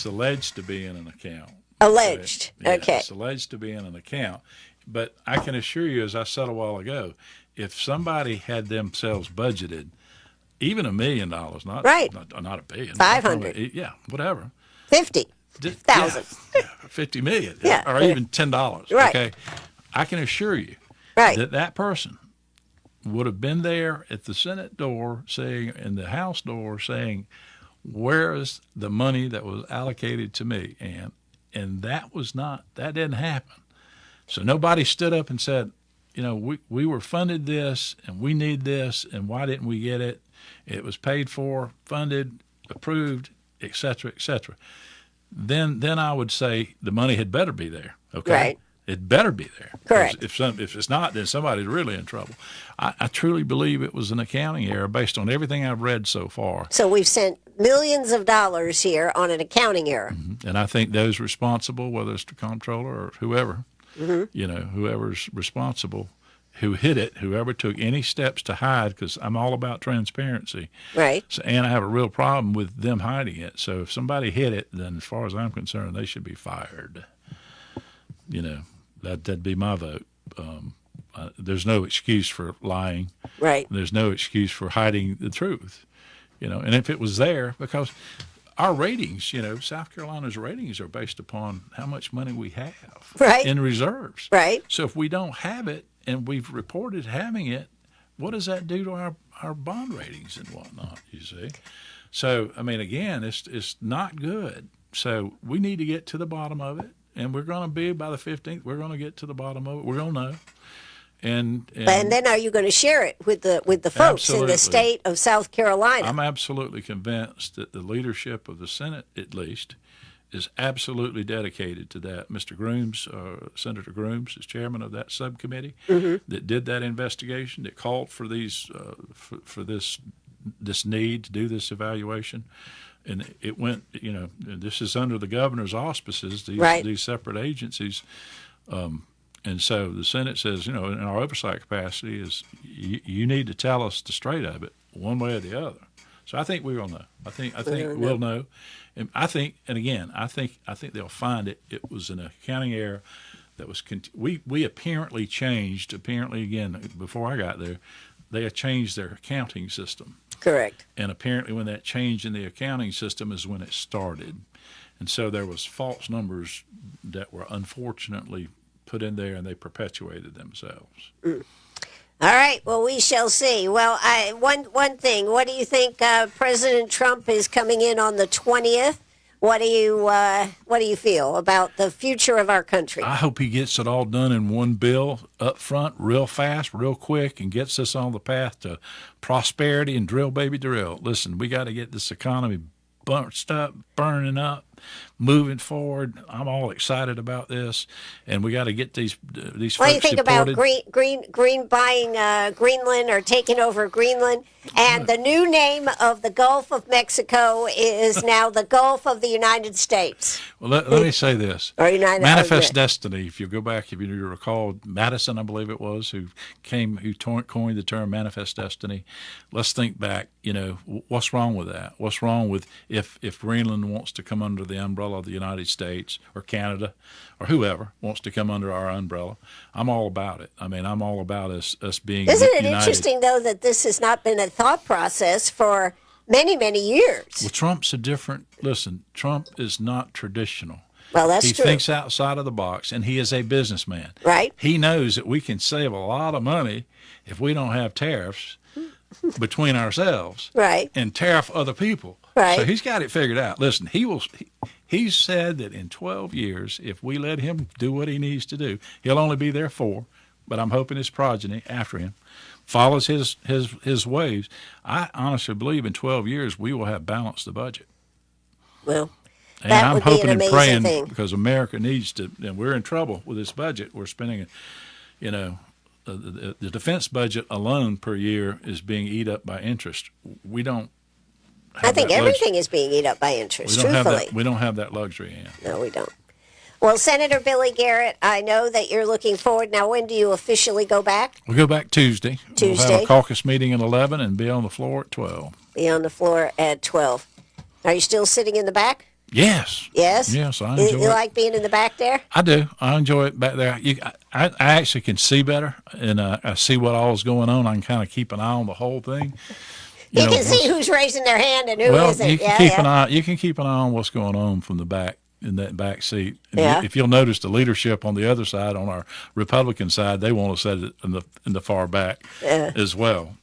C: alleged to be in an account.
B: Alleged.
C: Yeah,
B: okay.
C: It's alleged to be in an account. But I can assure you, as I said a while ago, if somebody had themselves budgeted even $1 million, not $1 billion,
B: 500,
C: yeah, whatever,
B: 50,000,
C: 50 million,
B: yeah,
C: or even $10.
B: Right.
C: Okay, I can assure you,
B: right,
C: that person would have been there at the Senate door saying, and the House door saying, "Where is the money that was allocated to me?" And that didn't happen. So nobody stood up and said, we were funded this, and we need this, and why didn't we get it? It was paid for, funded, approved, et cetera, et cetera. Then I would say the money had better be there. Okay,
B: right.
C: It better be there.
B: Correct.
C: If it's not, then somebody's really in trouble. I truly believe it was an accounting error based on everything I've read so far.
B: So we've sent millions of dollars here on an accounting error.
C: Mm-hmm. And I think those responsible, whether it's the comptroller or whoever, whoever's responsible, who hid it, whoever took any steps to hide, because I'm all about transparency.
B: Right.
C: So, and I have a real problem with them hiding it. So if somebody hid it, then as far as I'm concerned, they should be fired. That'd be my vote. There's no excuse for lying.
B: Right.
C: There's no excuse for hiding the truth. And if it was there, because our ratings, South Carolina's ratings are based upon how much money we have in reserves.
B: Right.
C: So if we don't have it and we've reported having it, what does that do to our bond ratings and whatnot, you see? So, I mean, again, it's not good. So we need to get to the bottom of it, and we're going to be, by the 15th, we're going to get to the bottom of it. We're going to know. And
B: then are you going to share it with the folks in the state of South Carolina?
C: I'm absolutely convinced that the leadership of the Senate, at least, is absolutely dedicated to that. Mr. Grooms, Senator Grooms, is chairman of that subcommittee that did that investigation, that called for these for this need to do this evaluation. And it went, this is under the governor's auspices, these separate agencies. And so the Senate says, in our oversight capacity is you need to tell us the straight of it, one way or the other. So I think we will know. I think we'll know. And I think they'll find it. It was an accounting error that was we apparently changed. Apparently, again, before I got there, they had changed their accounting system.
B: Correct.
C: And apparently, when that change in the accounting system is when it started, and so there was false numbers that were unfortunately put in there, and they perpetuated themselves.
B: All right. Well, we shall see. Well, one thing. What do you think? President Trump is coming in on the 20th. What do you feel about the future of our country?
C: I hope he gets it all done in one bill up front, real fast, real quick, and gets us on the path to prosperity and drill, baby, drill. Listen, we got to get this economy burning up, moving forward. I'm all excited about this, and we got to get these
B: What do you
C: folks
B: think
C: deported.
B: about Green buying Greenland or taking over Greenland? And the new name of the Gulf of Mexico is now the Gulf of the United States.
C: Well, let me say this.
B: Or United
C: Manifest Destiny, if you go back, if you recall, Madison, I believe it was, who coined the term Manifest Destiny. Let's think back, what's wrong with that? What's wrong with if Greenland wants to come under the umbrella of the United States or Canada or whoever wants to come under our umbrella? I'm all about it. I mean, I'm all about us being
B: Isn't it
C: united.
B: interesting, though, that this has not been a thought process for many, many years?
C: Well, Trump's Trump is not traditional.
B: Well, that's
C: he
B: true.
C: He thinks outside of the box, and he is a businessman.
B: Right.
C: He knows that we can save a lot of money if we don't have tariffs between ourselves.
B: Right.
C: And tariff other people.
B: Right.
C: So he's got it figured out. Listen, he said that in 12 years, if we let him do what he needs to do, he'll only be there 4, but I'm hoping his progeny after him follows his ways. I honestly believe in 12 years we will have balanced the budget.
B: Well,
C: and
B: that
C: I'm
B: would
C: hoping
B: be an
C: and
B: amazing
C: praying
B: thing.
C: because America needs to, and we're in trouble with this budget. We're spending, the defense budget alone per year is being eat up by interest. We don't have
B: I think
C: that
B: everything is being eat up by interest, truthfully.
C: We don't have that luxury in.
B: No, we don't. Well, Senator Billy Garrett, I know that you're looking forward. Now, when do you officially go back?
C: We'll go back Tuesday. We'll
B: Tuesday.
C: have a caucus meeting at 11 and be on the floor at 12.
B: Be on the floor at 12. Are you still sitting in the back?
C: Yes.
B: Yes?
C: Yes, I enjoy
B: You
C: it.
B: like being in the back there?
C: I do. I enjoy it back there. I actually can see better, and I see what all is going on. I can kind of keep an eye on the whole thing.
B: You can see who's raising their hand and who
C: Well,
B: isn't.
C: you can keep an eye. You can keep an eye on what's going on from the back in that back seat. And
B: Yeah.
C: if you'll notice, the leadership on the other side, on our Republican side, they want to set it in the far back as well.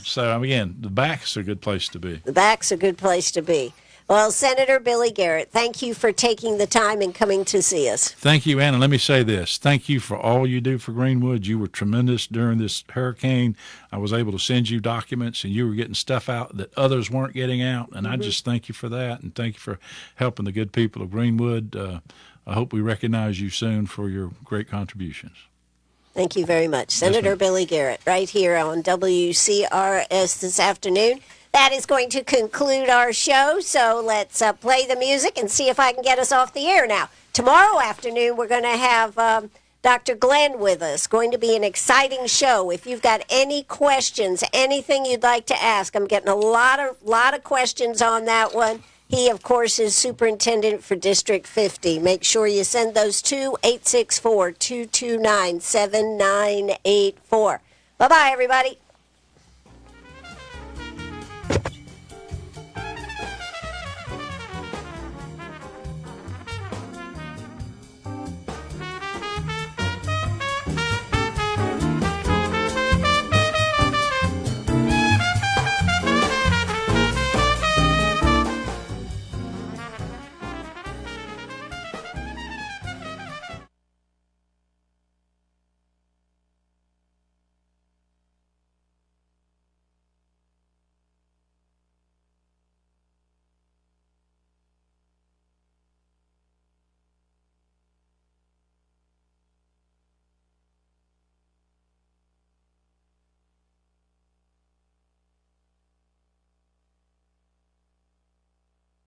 C: So again, the back's a good place to be.
B: The back's a good place to be. Well, Senator Billy Garrett, thank you for taking the time and coming to see us.
C: Thank you, Anna. Let me say this. Thank you for all you do for Greenwood. You were tremendous during this hurricane. I was able to send you documents, and you were getting stuff out that others weren't getting out, and I just thank you for that, and thank you for helping the good people of Greenwood. I hope we recognize you soon for your great contributions.
B: Thank you very much. Senator Billy Garrett, right here on WCRS this afternoon. That is going to conclude our show, so let's play the music and see if I can get us off the air now. Tomorrow afternoon, we're going to have Dr. Glenn with us. Going to be an exciting show. If you've got any questions, anything you'd like to ask, I'm getting a lot of questions on that one. He, of course, is superintendent for District 50. Make sure you send those to 864-229-7984. Bye-bye, everybody.